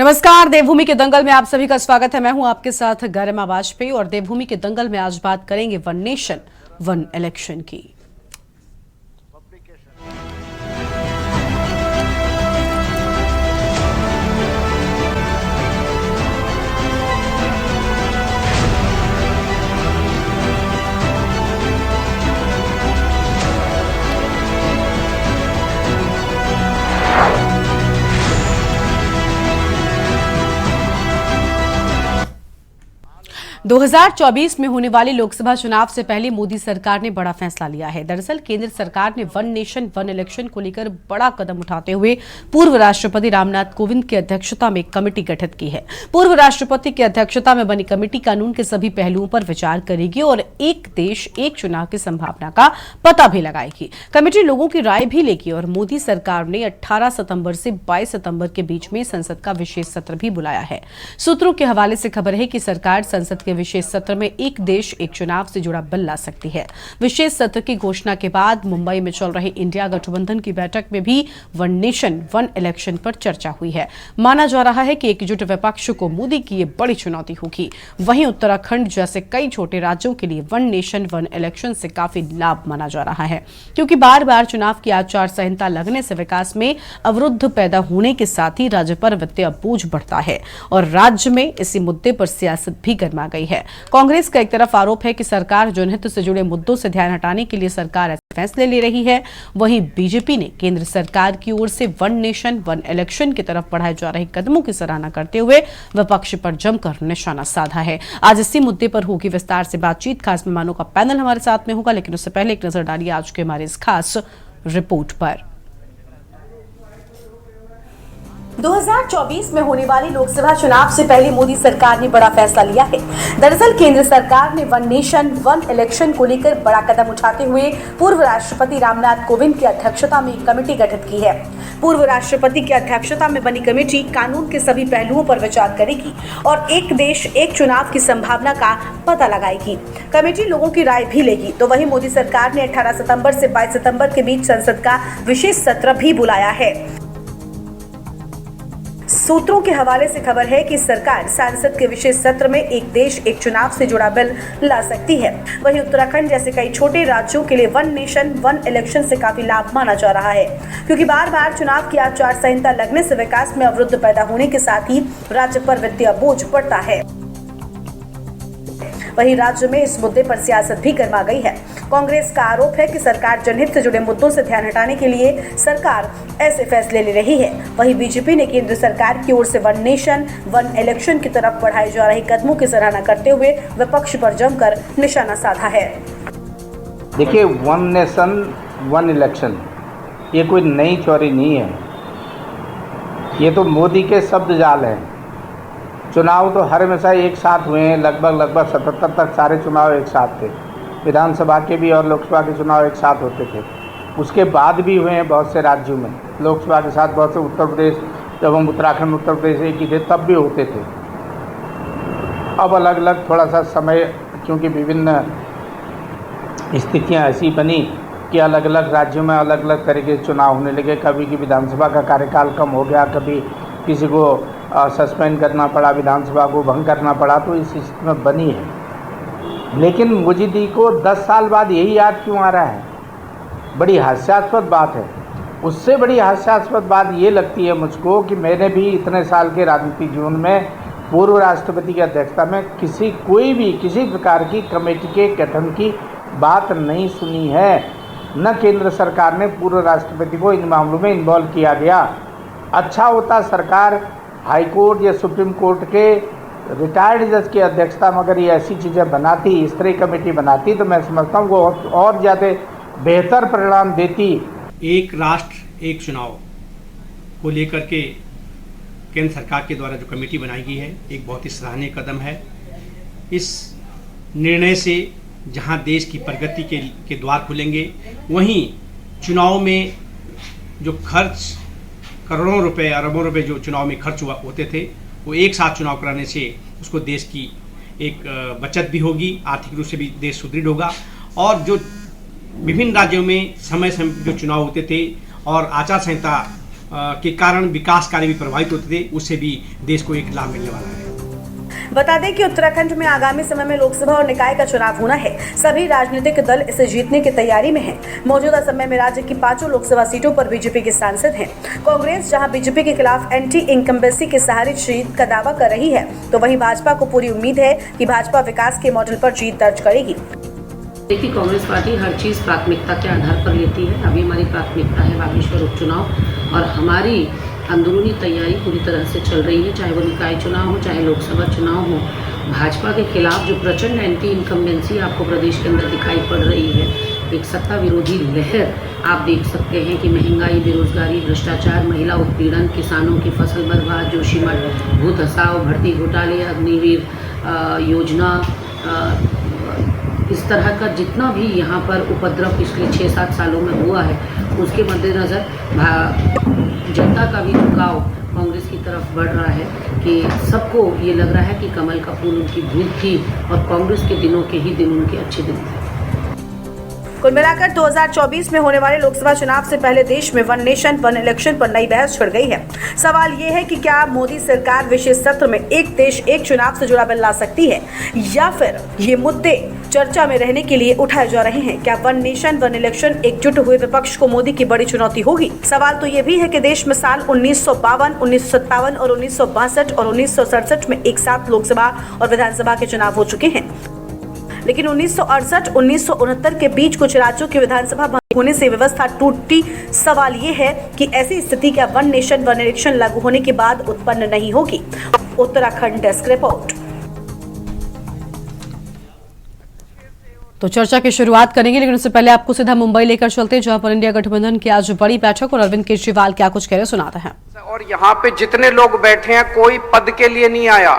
नमस्कार, देवभूमि के दंगल में आप सभी का स्वागत है। मैं हूं आपके साथ गरिमा वाजपेयी और देवभूमि के दंगल में आज बात करेंगे वन नेशन वन इलेक्शन की। दो 2024 में होने वाले लोकसभा चुनाव से पहले मोदी सरकार ने बड़ा फैसला लिया है। दरअसल केंद्र सरकार ने वन नेशन वन इलेक्शन को लेकर बड़ा कदम उठाते हुए पूर्व राष्ट्रपति रामनाथ कोविंद की अध्यक्षता में एक कमेटी गठित की है। पूर्व राष्ट्रपति की अध्यक्षता में बनी कमेटी कानून के सभी पहलुओं पर विचार करेगी और एक देश एक चुनाव की संभावना का पता भी लगाएगी। कमेटी लोगों की राय भी लेगी और मोदी सरकार ने 18 सितंबर से 22 सितंबर के बीच में संसद का विशेष सत्र भी बुलाया है। सूत्रों के हवाले से खबर है कि सरकार संसद विशेष सत्र में एक देश एक चुनाव से जुड़ा बिल ला सकती है। विशेष सत्र की घोषणा के बाद मुंबई में चल रहे इंडिया गठबंधन की बैठक में भी वन नेशन वन इलेक्शन पर चर्चा हुई है। माना जा रहा है कि एकजुट विपक्ष को मोदी की ये बड़ी चुनौती होगी। वहीं उत्तराखंड जैसे कई छोटे राज्यों के लिए वन नेशन वन इलेक्शन से काफी लाभ माना जा रहा है, क्योंकि बार बार चुनाव की आचार संहिता लगने से विकास में अवरुद्ध पैदा होने के साथ ही राज्य पर वित्तीय बोझ बढ़ता है और राज्य में इसी मुद्दे पर सियासत भी गर्मा गई है। कांग्रेस का एक तरफ आरोप है कि सरकार जनहित से जुड़े मुद्दों से ध्यान हटाने के लिए सरकार ऐसे फैसले ले रही है। वहीं बीजेपी ने केंद्र सरकार की ओर से वन नेशन वन इलेक्शन की तरफ बढ़ाए जा रहे कदमों की सराहना करते हुए विपक्ष पर जमकर निशाना साधा है। आज इसी मुद्दे पर होगी विस्तार से बातचीत। खास मेहमानों का पैनल हमारे साथ में होगा, लेकिन उससे पहले एक नजर डालिए आज के हमारे इस खास रिपोर्ट पर। 2024 में होने वाली लोकसभा चुनाव से पहले मोदी सरकार ने बड़ा फैसला लिया है। दरअसल केंद्र सरकार ने वन नेशन वन इलेक्शन को लेकर बड़ा कदम उठाते हुए पूर्व राष्ट्रपति रामनाथ कोविंद की अध्यक्षता में एक कमेटी गठित की है। पूर्व राष्ट्रपति की अध्यक्षता में बनी कमेटी कानून के सभी पहलुओं पर विचार करेगी और एक देश एक चुनाव की संभावना का पता लगाएगी। कमेटी लोगों की राय भी लेगी। तो वहीं मोदी सरकार ने 18 सितंबर से 22 सितंबर के बीच संसद का विशेष सत्र भी बुलाया है। सूत्रों के हवाले से खबर है कि सरकार संसद के विशेष सत्र में एक देश एक चुनाव से जुड़ा बिल ला सकती है। वहीं उत्तराखंड जैसे कई छोटे राज्यों के लिए वन नेशन वन इलेक्शन से काफी लाभ माना जा रहा है, क्योंकि बार बार चुनाव की आचार संहिता लगने से विकास में अवरुद्ध पैदा होने के साथ ही राज्य पर वित्तीय बोझ बढ़ता है। वहीं राज्य में इस मुद्दे पर सियासत भी गर्मा गई है। कांग्रेस का आरोप है कि सरकार जनहित से जुड़े मुद्दों से ध्यान हटाने के लिए सरकार ऐसे फैसले ले रही है। वहीं बीजेपी ने केंद्र सरकार की ओर से वन नेशन वन इलेक्शन की तरफ बढ़ाए जा रहे कदमों की सराहना करते हुए विपक्ष पर जमकर निशाना साधा है। देखिए, वन नेशन वन इलेक्शन ये कोई नई चोरी नहीं है, ये तो मोदी के शब्द जाल हैं। चुनाव तो हर हमेशा एक साथ हुए हैं, लगभग 77 तक सारे चुनाव एक साथ थे। विधानसभा के भी और लोकसभा के चुनाव एक साथ होते थे। उसके बाद भी हुए हैं बहुत से राज्यों में, लोकसभा के साथ बहुत से उत्तर प्रदेश, जब हम उत्तराखंड उत्तर प्रदेश एक ही थे तब भी होते थे। अब अलग अलग थोड़ा सा समय, क्योंकि विभिन्न स्थितियां ऐसी बनी कि अलग अलग राज्यों में अलग अलग तरीके से चुनाव होने लगे। कभी की विधानसभा का कार्यकाल कम हो गया, कभी किसी को सस्पेंड करना पड़ा, विधानसभा को भंग करना पड़ा, तो इस स्थिति में बनी है। लेकिन मोदी को 10 साल बाद यही याद क्यों आ रहा है? बड़ी हास्यास्पद बात है। उससे बड़ी हास्यास्पद बात ये लगती है मुझको कि मैंने भी इतने साल के राजनीतिक जीवन में पूर्व राष्ट्रपति की अध्यक्षता में किसी प्रकार की कमेटी के गठन की बात नहीं सुनी है। न केंद्र सरकार ने पूर्व राष्ट्रपति को इन मामलों में इन्वॉल्व किया गया। अच्छा होता सरकार हाई कोर्ट या सुप्रीम कोर्ट के रिटायर्ड जज की अध्यक्षता में अगर ये ऐसी चीज़ें बनाती, इस तरह कमेटी बनाती, तो मैं समझता हूँ वो और ज़्यादा बेहतर परिणाम देती। एक राष्ट्र एक चुनाव को लेकर के केंद्र सरकार के द्वारा जो कमेटी बनाई गई है, एक बहुत ही सराहनीय कदम है। इस निर्णय से जहां देश की प्रगति के द्वार खुलेंगे, वहीं चुनाव में जो खर्च करोड़ों रुपए अरबों रुपए जो चुनाव में खर्च होते थे, वो एक साथ चुनाव कराने से उसको देश की एक बचत भी होगी, आर्थिक रूप से भी देश सुदृढ़ होगा। और जो विभिन्न राज्यों में समय जो चुनाव होते थे और आचार संहिता के कारण विकास कार्य भी प्रभावित होते थे, उससे भी देश को एक लाभ मिलने वाला है। बता दें कि उत्तराखंड में आगामी समय में लोकसभा और निकाय का चुनाव होना है। सभी राजनीतिक दल इसे जीतने की तैयारी में हैं। मौजूदा समय में राज्य की 5 लोकसभा सीटों पर बीजेपी के सांसद हैं। कांग्रेस जहां बीजेपी के खिलाफ एंटी इनकम्बेंसी के सहारे जीत का दावा कर रही है, तो वहीं भाजपा को पूरी उम्मीद है कि भाजपा विकास के मॉडल पर जीत दर्ज करेगी। देखिए, कांग्रेस पार्टी हर चीज़ प्राथमिकता के आधार पर लेती है। अभी हमारी प्राथमिकता है बागेश्वर उपचुनाव और हमारी अंदरूनी तैयारी पूरी तरह से चल रही है, चाहे वो निकाय चुनाव हो, चाहे लोकसभा चुनाव हो। भाजपा के खिलाफ जो प्रचंड एंटी इनकम्बेंसी आपको प्रदेश के अंदर दिखाई पड़ रही है, एक सत्ता विरोधी लहर आप देख सकते हैं कि महंगाई, बेरोजगारी, भ्रष्टाचार, महिला उत्पीड़न, किसानों की फसल बर्बाद, जोशीमठ भू धसाव, भर्ती घोटाले, अग्निवीर योजना, इस तरह का जितना भी यहाँ पर उपद्रव पिछले 6-7 सालों में हुआ है, उसके मद्देनज़र जनता का भी झुकाव कांग्रेस की तरफ बढ़ रहा है कि सबको ये लग रहा है कि कमल का फूल उनकी भूल थी और कांग्रेस के दिनों के ही दिन उनके अच्छे दिन थे। कुल मिलाकर 2024 में होने वाले लोकसभा चुनाव से पहले देश में वन नेशन वन इलेक्शन पर नई बहस छिड़ गई है। सवाल ये है कि क्या मोदी सरकार विशेष सत्र में एक देश एक चुनाव से जुड़ा बिल ला सकती है, या फिर ये मुद्दे चर्चा में रहने के लिए उठाए जा रहे हैं। क्या वन नेशन वन इलेक्शन एकजुट हुए विपक्ष को मोदी की बड़ी चुनौती होगी? सवाल तो ये भी है कि देश में साल 1952, 1957 और 1962 और 1967 में एक साथ लोकसभा और विधानसभा के चुनाव हो चुके हैं, लेकिन 1968, 1969 के बीच कुछ राज्यों की विधानसभा भंग होने से व्यवस्था टूटी। सवाल ये है कि ऐसी स्थिति क्या वन नेशन वन इलेक्शन लागू होने के बाद उत्पन्न नहीं होगी? Uttarakhand desk report. तो चर्चा की शुरुआत करेंगे, लेकिन उससे पहले आपको सीधा मुंबई लेकर चलते हैं, जहां पर इंडिया गठबंधन की आज बड़ी बैठक और अरविंद केजरीवाल क्या कुछ कह रहे सुनाते हैं। और यहाँ पे जितने लोग बैठे हैं, कोई पद के लिए नहीं आया,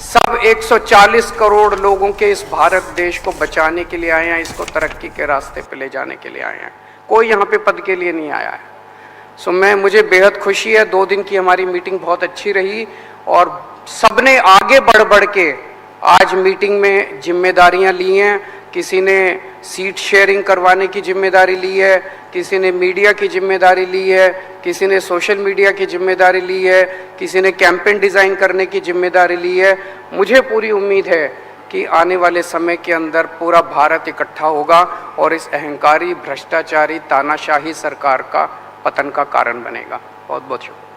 सब 140 करोड़ लोगों के इस भारत देश को बचाने के लिए आए हैं, इसको तरक्की के रास्ते पे ले जाने के लिए आए हैं। कोई यहाँ पे पद के लिए नहीं आया है। मुझे बेहद खुशी है। 2 दिन की हमारी मीटिंग बहुत अच्छी रही और सबने आगे बढ़ बढ़ के आज मीटिंग में जिम्मेदारियां ली हैं। किसी ने सीट शेयरिंग करवाने की जिम्मेदारी ली है, किसी ने मीडिया की जिम्मेदारी ली है, किसी ने सोशल मीडिया की जिम्मेदारी ली है, किसी ने कैंपेन डिज़ाइन करने की जिम्मेदारी ली है। मुझे पूरी उम्मीद है कि आने वाले समय के अंदर पूरा भारत इकट्ठा होगा और इस अहंकारी, भ्रष्टाचारी, तानाशाही सरकार का पतन का कारण बनेगा। बहुत बहुत शुक्रिया।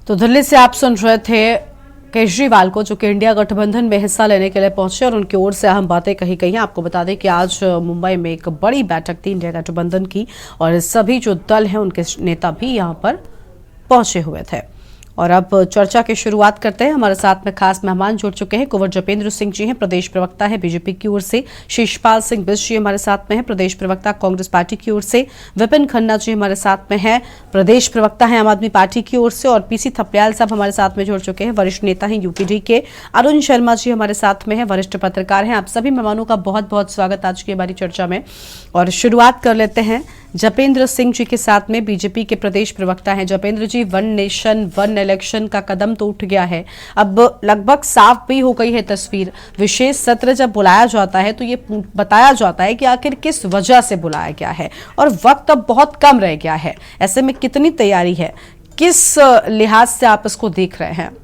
तो दिल्ली से आप सुन रहे थे केजरीवाल को, जो कि इंडिया गठबंधन में हिस्सा लेने के लिए पहुंचे और उनकी ओर से अहम बातें कही गई हैं। आपको बता दें कि आज मुंबई में एक बड़ी बैठक थी इंडिया गठबंधन की और सभी जो दल हैं उनके नेता भी यहां पर पहुंचे हुए थे। और अब चर्चा की शुरुआत करते हैं। हमारे साथ में खास मेहमान जुड़ चुके हैं। कुंवर जपेंद्र सिंह जी हैं, प्रदेश प्रवक्ता है बीजेपी की ओर से। शिषपाल सिंह बिष्ट जी हमारे साथ में हैं, प्रदेश प्रवक्ता कांग्रेस पार्टी की ओर से। विपिन खन्ना जी हमारे साथ में हैं, प्रदेश प्रवक्ता हैं आम आदमी पार्टी की ओर से। और पीसी थपलियाल साहब हमारे साथ में जुड़ चुके हैं, वरिष्ठ नेता हैं यूपीडी के। अरुण शर्मा जी हमारे साथ में हैं, वरिष्ठ पत्रकार हैं। आप सभी मेहमानों का बहुत बहुत स्वागत आज की हमारी चर्चा में। और शुरुआत कर लेते हैं जपेंद्र सिंह जी के साथ में, बीजेपी के प्रदेश प्रवक्ता हैं। जपेंद्र जी, वन नेशन वन इलेक्शन का कदम तो उठ गया है, अब लगभग साफ भी हो गई है तस्वीर। विशेष सत्र जब बुलाया जाता है तो ये बताया जाता है कि आखिर किस वजह से बुलाया गया है और वक्त अब बहुत कम रह गया है। ऐसे में कितनी तैयारी है, किस लिहाज से आप इसको देख रहे हैं?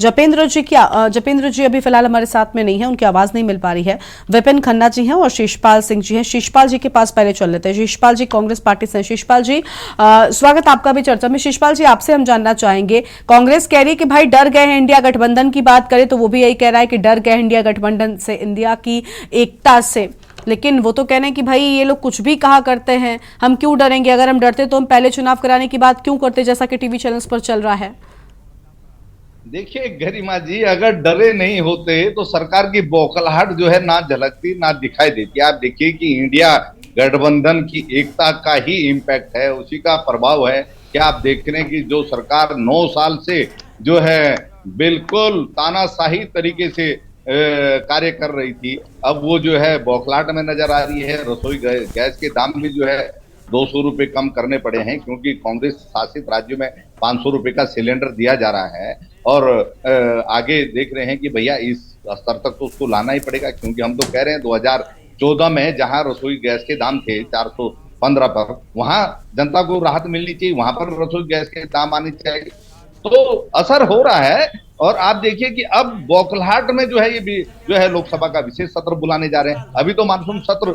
जपेंद्र जी अभी फिलहाल हमारे साथ में नहीं है, उनकी आवाज नहीं मिल पा रही है। विपिन खन्ना जी हैं और शिषपाल सिंह जी हैं। शिषपाल जी के पास पहले चल लेते हैं। शिषपाल जी कांग्रेस पार्टी से हैं। शिषपाल जी, स्वागत आपका भी चर्चा में। शिषपाल जी, आपसे हम जानना चाहेंगे, कांग्रेस कह रही है कि भाई डर गए हैं इंडिया गठबंधन की बात करें तो वो भी यही कह रहा है कि डर गए हैं इंडिया गठबंधन से, इंडिया की एकता से। लेकिन वो तो कह रहे हैं कि भाई ये लोग कुछ भी कहा करते हैं, हम क्यों डरेंगे? अगर हम डरते तो हम पहले चुनाव कराने की बात क्यों करते, जैसा कि टीवी चैनल्स पर चल रहा है। देखिए गरिमा जी, अगर डरे नहीं होते तो सरकार की बौखलाहट जो है ना झलकती ना दिखाई देती। आप देखिए कि इंडिया गठबंधन की एकता का ही इम्पैक्ट है, उसी का प्रभाव है कि आप देख रहे हैं कि जो सरकार 9 साल से जो है बिल्कुल तानाशाही तरीके से कार्य कर रही थी, अब वो जो है बौखलाहट में नजर आ रही है। रसोई गैस के दाम भी जो है 200 रुपए कम करने पड़े हैं, क्योंकि कांग्रेस शासित राज्यों में 500 रुपए का सिलेंडर दिया जा रहा है। और आगे देख रहे हैं कि भैया इस स्तर तक तो उसको लाना ही पड़ेगा, क्योंकि हम तो कह रहे हैं 2014 में जहां रसोई गैस के दाम थे 415 पर, वहां जनता को राहत मिलनी चाहिए, वहां पर रसोई गैस के दाम आने चाहिए। तो असर हो रहा है। और आप देखिए कि अब बौखलाहट में जो है ये भी जो है लोकसभा का विशेष सत्र बुलाने जा रहे हैं। अभी तो मानसून सत्र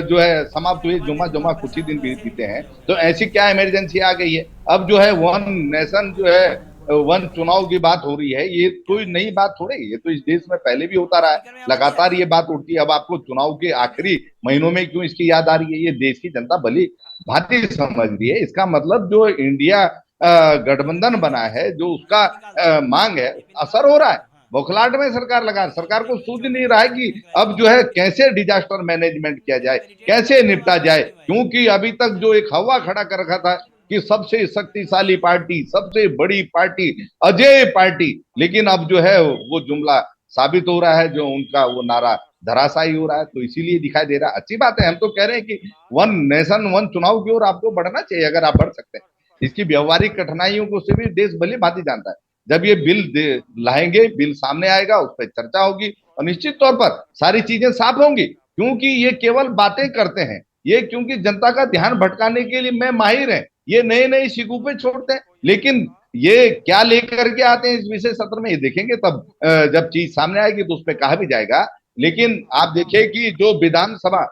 जो है समाप्त हुए, जुमा कुछ ही दिन बीते हैं, तो ऐसी क्या इमरजेंसी आ गई है? अब जो है वन नेशन जो है वन चुनाव की बात हो रही है, ये कोई नई बात थोड़ी, ये तो इस देश में पहले भी होता रहा है, लगातार ये बात उठती है। अब आपको चुनाव के आखिरी महीनों में क्यों इसकी याद आ रही है? ये देश की जनता भली भांति समझ रही है। इसका मतलब जो इंडिया गठबंधन बना है, जो उसका मांग है, असर हो रहा है। बौखलाहट में सरकार लगा, सरकार को सूझ नहीं रहा है कि अब जो है कैसे डिजास्टर मैनेजमेंट किया जाए, कैसे निपटा जाए, क्योंकि अभी तक जो एक हवा खड़ा कर रखा था कि सबसे शक्तिशाली पार्टी, सबसे बड़ी पार्टी, अजेय पार्टी, लेकिन अब जो है वो जुमला साबित हो रहा है, जो उनका वो नारा धराशायी हो रहा है। तो इसीलिए दिखाई दे रहा है। अच्छी बात है, हम तो कह रहे हैं कि वन नेशन वन चुनाव की ओर आपको बढ़ना चाहिए, अगर आप बढ़ सकते हैं। इसकी व्यवहारिक कठिनाइयों को से भी देश भली भांति जानता है। जब ये बिल लाएंगे, बिल सामने आएगा, उस पर चर्चा होगी और निश्चित तौर पर सारी चीजें साफ होंगी, क्योंकि ये केवल बातें करते हैं, ये क्योंकि जनता का ध्यान भटकाने के लिए मैं माहिर है, ये नए नए शिकूपे छोड़ते हैं, लेकिन ये क्या लेकर के आते हैं इस विशेष सत्र में, ये देखेंगे तब जब चीज सामने आएगी तो उस पर कहा भी जाएगा। लेकिन आप देखिए कि जो विधानसभा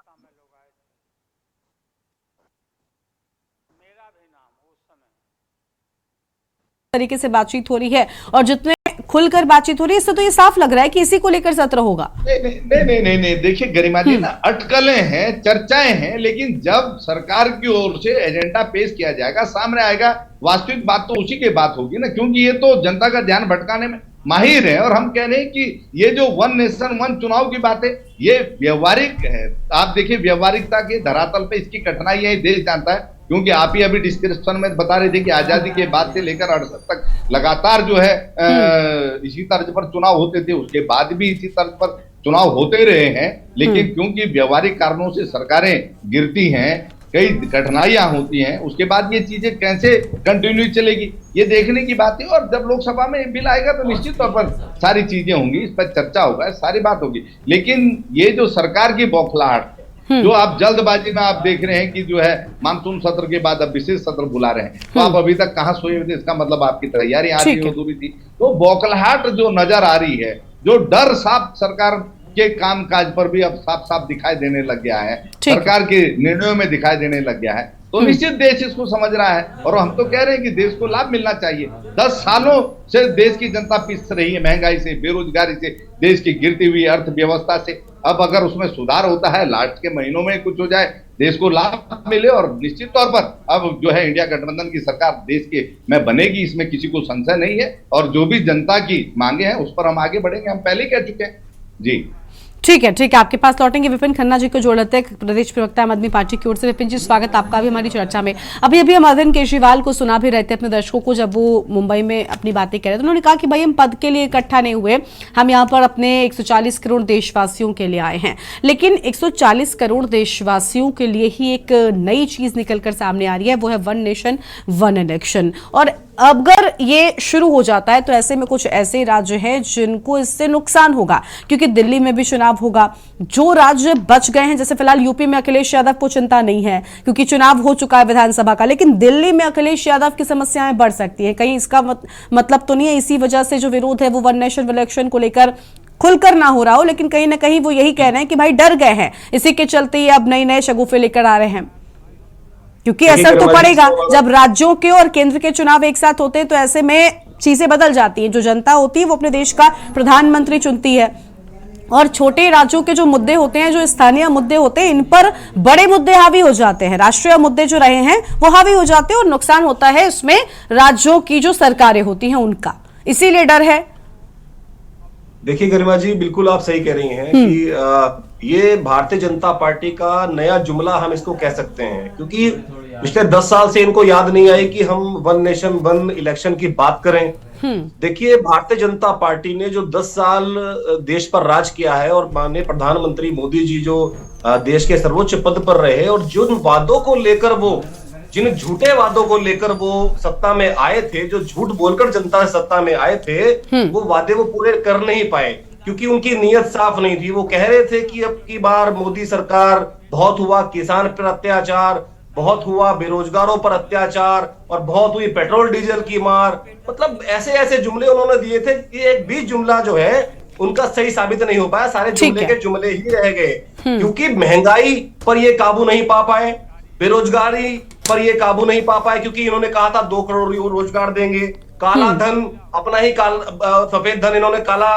तरीके से बातचीत हो रही है और जितने खुलकर बातचीत हो रही है, इससे तो ये साफ लग रहा है कि इसी को लेकर सत्र होगा। नहीं, देखिए गरिमा जी ना, अटकलें हैं, चर्चाएं हैं, लेकिन जब सरकार की ओर से एजेंडा पेश किया जाएगा, सामने आएगा, वास्तविक बात तो उसी के बात होगी ना, क्योंकि ये तो जनता का ध्यान भटकाने में माहिर है। और हम कह रहे हैं कि ये जो वन नेशन वन चुनाव की बात है, ये व्यवहारिक है। आप देखिए व्यवहारिकता के धरातल पे इसकी कठिनाई है, देश जानता है, क्योंकि आप ही अभी डिस्क्रिप्शन में बता रहे थे कि आजादी के बाद से लेकर 68 तक लगातार जो है इसी तर्ज पर चुनाव होते थे, उसके बाद भी इसी तर्ज पर चुनाव होते रहे हैं। लेकिन क्योंकि व्यवहारिक कारणों से सरकारें गिरती हैं, कई कठिनाइयां होती हैं, उसके बाद ये चीजें कैसे कंटिन्यू चलेगी, ये देखने की बात है। और जब लोकसभा में बिल आएगा तो निश्चित तौर पर सारी चीजें होंगी, इस पर चर्चा होगा, सारी बात होगी। लेकिन ये जो सरकार की बौखलाहट, जो आप जल्दबाजी में आप देख रहे हैं कि जो है मानसून सत्र के बाद अब विशेष सत्र बुला रहे हैं, तो आप अभी तक कहां सोए हुए थे, इसका मतलब आपकी तैयारी आ रही अधूरी थी। तो बौखलाहट जो नजर आ रही है, जो डर साफ सरकार के काम काज पर भी अब साफ साफ दिखाई देने लग गया है, सरकार के निर्णयों में दिखाई देने लग गया है, तो निश्चित देश इसको समझ रहा है। और हम तो कह रहे हैं कि देश को लाभ मिलना चाहिए। 10 सालों से देश की जनता पिस रही है, महंगाई से, बेरोजगारी से, देश की गिरती हुई अर्थव्यवस्था से। अब अगर उसमें सुधार होता है, लास्ट के महीनों में कुछ हो जाए, देश को लाभ मिले, और निश्चित तौर पर अब जो है इंडिया गठबंधन की सरकार देश के में बनेगी, इसमें किसी को संशय नहीं है। और जो भी जनता की मांगे हैं उस पर हम आगे बढ़ेंगे, हम पहले कह चुके हैं। जी ठीक है, आपके पास लौटेंगे। विपिन खन्ना जी को जोड़ लेते हैं, प्रदेश प्रवक्ता आम आदमी पार्टी की ओर से। विपिन जी, स्वागत आपका भी हमारी चर्चा में। अभी हम अरविंद केजरीवाल को सुना भी रहते अपने दर्शकों को, जब वो मुंबई में अपनी बातें कह रहे थे, उन्होंने कहा कि भाई हम पद के लिए इकट्ठा नहीं हुए, हम यहाँ पर अपने 140 करोड़ देशवासियों के लिए आए हैं। लेकिन 140 करोड़ देशवासियों के लिए ही एक नई चीज निकलकर सामने आ रही है, वो है वन नेशन वन इलेक्शन। और अगर ये शुरू हो जाता है तो ऐसे में कुछ ऐसे राज्य हैं जिनको इससे नुकसान होगा, क्योंकि दिल्ली में भी चुनाव होगा। जो राज्य बच गए हैं, जैसे फिलहाल यूपी में अखिलेश यादव को चिंता नहीं है क्योंकि चुनाव हो चुका है विधानसभा का, लेकिन दिल्ली में अखिलेश यादव की समस्याएं बढ़ सकती है। कहीं इसका मतलब तो नहीं है इसी वजह से जो विरोध है वो वन नेशन वन इलेक्शन को लेकर खुलकर ना हो रहा हो, लेकिन कहीं ना कहीं वो यही कह रहे हैं कि भाई डर गए हैं, इसी के चलते ये अब नए नए शगुफे लेकर आ रहे हैं। क्योंकि असर तो पड़ेगा जब राज्यों के और केंद्र के चुनाव एक साथ होते हैं, तो ऐसे में चीजें बदल जाती हैं। जो जनता होती है वो अपने देश का प्रधानमंत्री चुनती है, और छोटे राज्यों के जो मुद्दे होते हैं, जो स्थानीय मुद्दे होते हैं, इन पर बड़े मुद्दे हावी हो जाते हैं। राष्ट्रीय मुद्दे जो रहे हैं वो हावी हो जाते हैं और नुकसान होता है इसमें राज्यों की जो सरकारें होती हैं उनका, इसीलिए डर है। देखिए गरिमा जी, बिल्कुल आप सही कह रही हैं कि ये भारतीय जनता पार्टी का नया जुमला हम इसको कह सकते हैं, क्योंकि पिछले 10 साल से इनको याद नहीं आई कि हम वन नेशन वन इलेक्शन की बात करें। देखिए, भारतीय जनता पार्टी ने जो 10 साल देश पर राज किया है और माननीय प्रधानमंत्री मोदी जी जो देश के सर्वोच्च पद पर रहे और जिन वादों को लेकर वो जिन झूठे वादों को लेकर वो सत्ता में आए थे, जो झूठ बोलकर जनता सत्ता में आए थे, वो वादे वो पूरे कर नहीं पाए क्योंकि उनकी नीयत साफ नहीं थी। वो कह रहे थे कि अब की बार मोदी सरकार, बहुत हुआ किसान पर अत्याचार, बहुत हुआ बेरोजगारों पर अत्याचार और बहुत हुई पेट्रोल डीजल की मार। मतलब ऐसे ऐसे जुमले उन्होंने दिए थे कि एक भी जुमला जो है उनका सही साबित नहीं हो पाया, सारे जुमले के जुमले ही रह गए। क्योंकि महंगाई पर ये काबू नहीं पा पाए, बेरोजगारी पर ये काबू नहीं पा पाए क्योंकि इन्होंने कहा था 2 करोड़ रोजगार देंगे। काला धन, अपना ही सफेद धन इन्होंने काला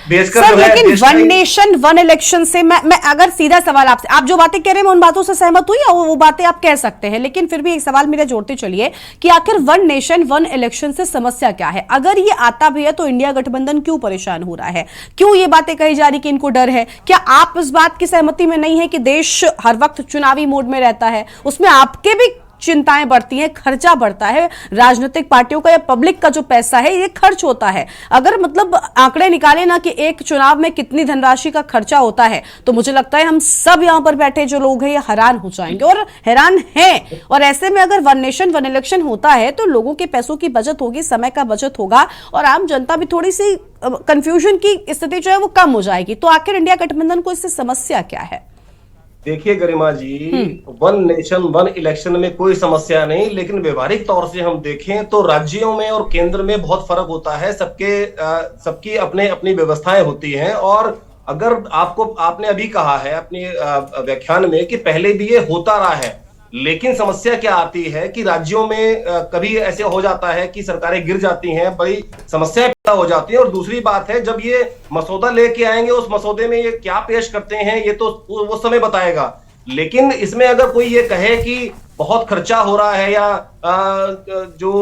बेचकर सर, लेकिन वन नेशन वन इलेक्शन से मैं अगर सीधा सवाल आपसे, आप जो बातें कह रहे हैं मैं उन बातों से सहमत हुई, वो बातें आप कह सकते हैं, लेकिन फिर भी एक सवाल मेरा जोड़ते चलिए कि आखिर वन नेशन वन इलेक्शन से समस्या क्या है? अगर ये आता भी है तो इंडिया गठबंधन क्यों परेशान हो रहा है? क्यों ये बातें कही जा रही कि इनको डर है? क्या आप इस बात की सहमति में नहीं है कि देश हर वक्त चुनावी मोड में रहता है, उसमें आपके भी चिंताएं बढ़ती हैं, खर्चा बढ़ता है, राजनीतिक पार्टियों का या पब्लिक का जो पैसा है ये खर्च होता है? अगर मतलब आंकड़े निकाले ना कि एक चुनाव में कितनी धनराशि का खर्चा होता है, तो मुझे लगता है हम सब यहां पर बैठे जो लोग हैं ये हैरान हो जाएंगे और हैरान हैं। और ऐसे में अगर वन नेशन वन इलेक्शन होता है तो लोगों के पैसों की बचत होगी, समय का बचत होगा और आम जनता भी थोड़ी सी कंफ्यूजन की स्थिति जो है वो कम हो जाएगी। तो आखिर इंडिया गठबंधन को इससे समस्या क्या है? देखिए गरिमा जी, वन नेशन वन इलेक्शन में कोई समस्या नहीं, लेकिन व्यवहारिक तौर से हम देखें तो राज्यों में और केंद्र में बहुत फर्क होता है। सबकी अपने अपनी व्यवस्थाएं होती हैं और अगर आपने अभी कहा है अपनी व्याख्यान में कि पहले भी ये होता रहा है, लेकिन समस्या क्या आती है कि राज्यों में कभी ऐसे हो जाता है कि सरकारें गिर जाती हैं, बड़ी समस्याएं पैदा हो जाती हैं। और दूसरी बात है, जब ये मसौदा लेके आएंगे उस मसौदे में ये क्या पेश करते हैं ये तो वो समय बताएगा। लेकिन इसमें अगर कोई ये कहे कि बहुत खर्चा हो रहा है या जो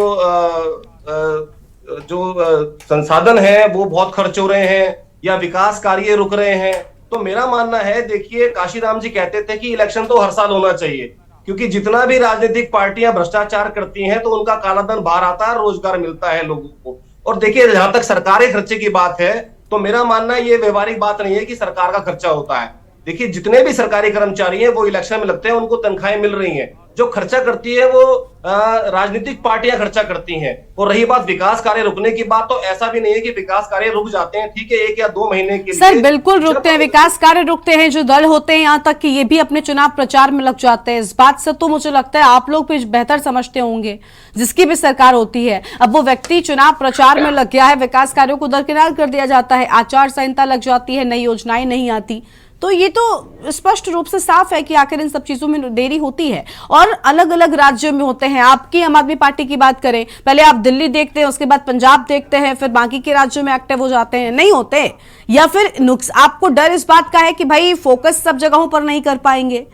संसाधन है वो बहुत खर्च हो रहे हैं या विकास कार्य रुक रहे हैं, तो मेरा मानना है, देखिए काशीराम जी कहते थे कि इलेक्शन तो हर साल होना चाहिए क्योंकि जितना भी राजनीतिक पार्टियां भ्रष्टाचार करती हैं तो उनका कालाधन बाहर आता है, रोजगार मिलता है लोगों को। और देखिए जहां तक सरकारी खर्चे की बात है तो मेरा मानना ये व्यवहारिक बात नहीं है कि सरकार का खर्चा होता है। देखिए जितने भी सरकारी कर्मचारी हैं वो इलेक्शन में लगते हैं, उनको तनख्वाहें मिल रही हैं। जो खर्चा करती है वो राजनीतिक पार्टियां खर्चा करती हैं। और रही बात विकास कार्य रुकने की बात, तो ऐसा भी नहीं है कि विकास कार्य रुक जाते हैं, ठीक है 1 या 2 महीने के लिए। सर बिल्कुल रुकते हैं, विकास कार्य रुकते हैं, जो दल होते हैं यहाँ तक कि ये भी अपने चुनाव प्रचार में लग जाते हैं। इस बात से तो मुझे लगता है आप लोग भी बेहतर समझते होंगे, जिसकी भी सरकार होती है। अब वो व्यक्ति चुनाव प्रचार में लग गया है, विकास कार्यों को दरकिनार कर दिया जाता है, आचार संहिता लग जाती है, नई योजनाएं नहीं आती, तो ये तो स्पष्ट रूप से साफ है कि आखिर इन सब चीजों में देरी होती है। और अलग अलग राज्यों में होते हैं। आपकी आम आदमी पार्टी की बात करें, पहले आप दिल्ली देखते हैं, उसके बाद पंजाब देखते हैं, फिर बाकी के राज्यों में एक्टिव हो जाते हैं, नहीं होते? या फिर आपको डर इस बात का है कि भाई फोकस सब जगहों पर नहीं कर पाएंगे?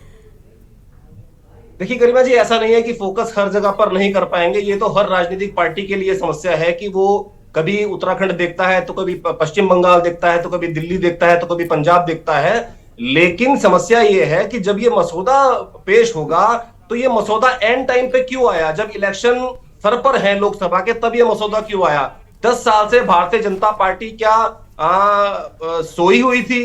देखिए गरिमा जी, ऐसा नहीं है कि फोकस हर जगह पर नहीं कर पाएंगे। ये तो हर राजनीतिक पार्टी के लिए समस्या है कि वो कभी उत्तराखंड देखता है तो कभी पश्चिम बंगाल देखता है तो कभी दिल्ली देखता है तो कभी पंजाब देखता है। लेकिन समस्या ये है कि जब ये मसौदा पेश होगा तो ये मसौदा एंड टाइम पे क्यों आया? जब इलेक्शन सर पर है लोकसभा के, तब ये मसौदा क्यों आया? 10 साल से भारतीय जनता पार्टी क्या सोई हुई थी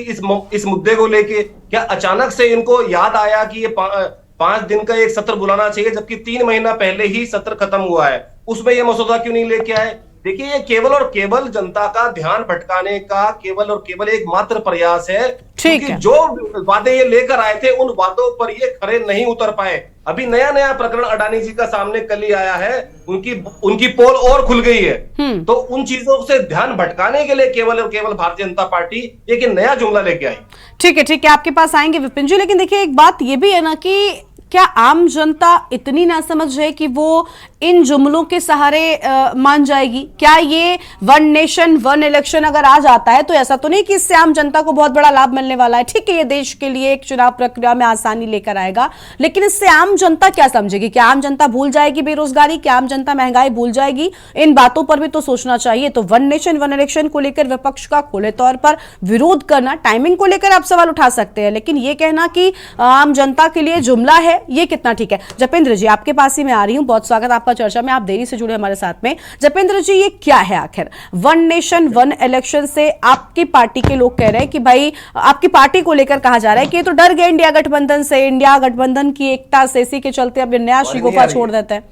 इस मुद्दे को लेके? क्या अचानक से इनको याद आया कि ये 5 दिन का एक सत्र बुलाना चाहिए, जबकि 3 महीना पहले ही सत्र खत्म हुआ है? उसमें ये मसौदा क्यों नहीं लेके आए? देखिए ये केवल और केवल जनता का ध्यान भटकाने का केवल और केवल एक मात्र प्रयास है, क्योंकि जो वादे ये लेकर आए थे उन वादों पर ये खरे नहीं उतर पाए। अभी नया नया प्रकरण अडानी जी का सामने कल ही आया है, उनकी पोल और खुल गई है। तो उन चीजों से ध्यान भटकाने के लिए केवल और केवल भारतीय जनता पार्टी एक नया जुमला लेके आई। ठीक है, आपके पास आएंगे विपिन जी, लेकिन देखिए एक बात ये भी है ना कि क्या आम जनता इतनी नासमझ है कि वो इन जुमलों के सहारे मान जाएगी? क्या ये वन नेशन वन इलेक्शन अगर आ जाता है तो ऐसा तो नहीं कि इससे आम जनता को बहुत बड़ा लाभ मिलने वाला है? ठीक है, ये देश के लिए एक चुनाव प्रक्रिया में आसानी लेकर आएगा, लेकिन इससे आम जनता क्या समझेगी? क्या आम जनता भूल जाएगी बेरोजगारी? क्या आम जनता महंगाई भूल जाएगी? इन बातों पर भी तो सोचना चाहिए। तो वन नेशन वन इलेक्शन को लेकर विपक्ष का खुले तौर पर विरोध करना, टाइमिंग को लेकर आप सवाल उठा सकते हैं, लेकिन ये कहना कि आम जनता के लिए जुमला है है ये कितना ठीक है? जपेंद्र जी, आपके पास ही मैं आ रही हूं, बहुत स्वागत आपका चर्चा में, आप देरी से जुड़े हमारे साथ में। जपेंद्र जी, ये क्या है आखिर? वन नेशन वन इलेक्शन से आपकी पार्टी के लोग कह रहे हैं कि भाई, आपकी पार्टी को लेकर कहा जा रहा है कि ये तो डर गए इंडिया गठबंधन से, इंडिया गठबंधन की एकता से, इसी के चलते अब नया शिगोफा छोड़ देते हैं।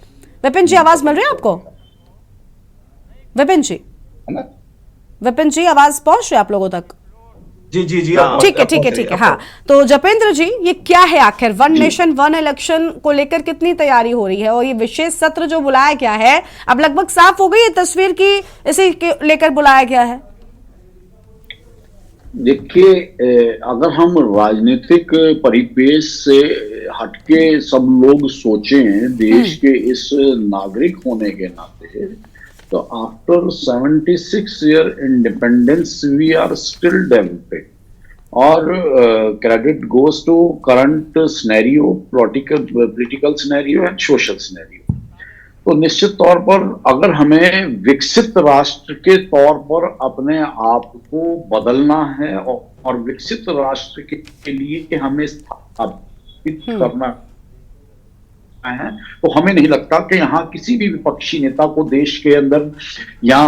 विपिन जी, आवाज मिल रही है आपको? विपिन जी, विपिन जी, आवाज पहुंच रही है आप लोगों तक? जी जी जी, ठीक है ठीक है ठीक है। हाँ, तो जपेंद्र जी, ये क्या है आखिर? वन नेशन वन इलेक्शन को लेकर कितनी तैयारी हो रही है, और ये विशेष सत्र जो बुलाया गया है, अब लगभग साफ हो गई है तस्वीर की इसी के लेकर बुलाया गया है? देखिए, अगर हम राजनीतिक परिपेश से हटके सब लोग सोचें देश के इस नागरिक होने के नाते, तो after 76 year independence we are still developing, और credit goes to current scenario, political scenario and social scenario. तो निश्चित तौर पर अगर हमें विकसित राष्ट्र के तौर पर अपने आप को बदलना है और विकसित राष्ट्र के लिए हमें स्थापित करना है, तो हमें नहीं लगता कि यहाँ किसी भी विपक्षी नेता को देश के अंदर या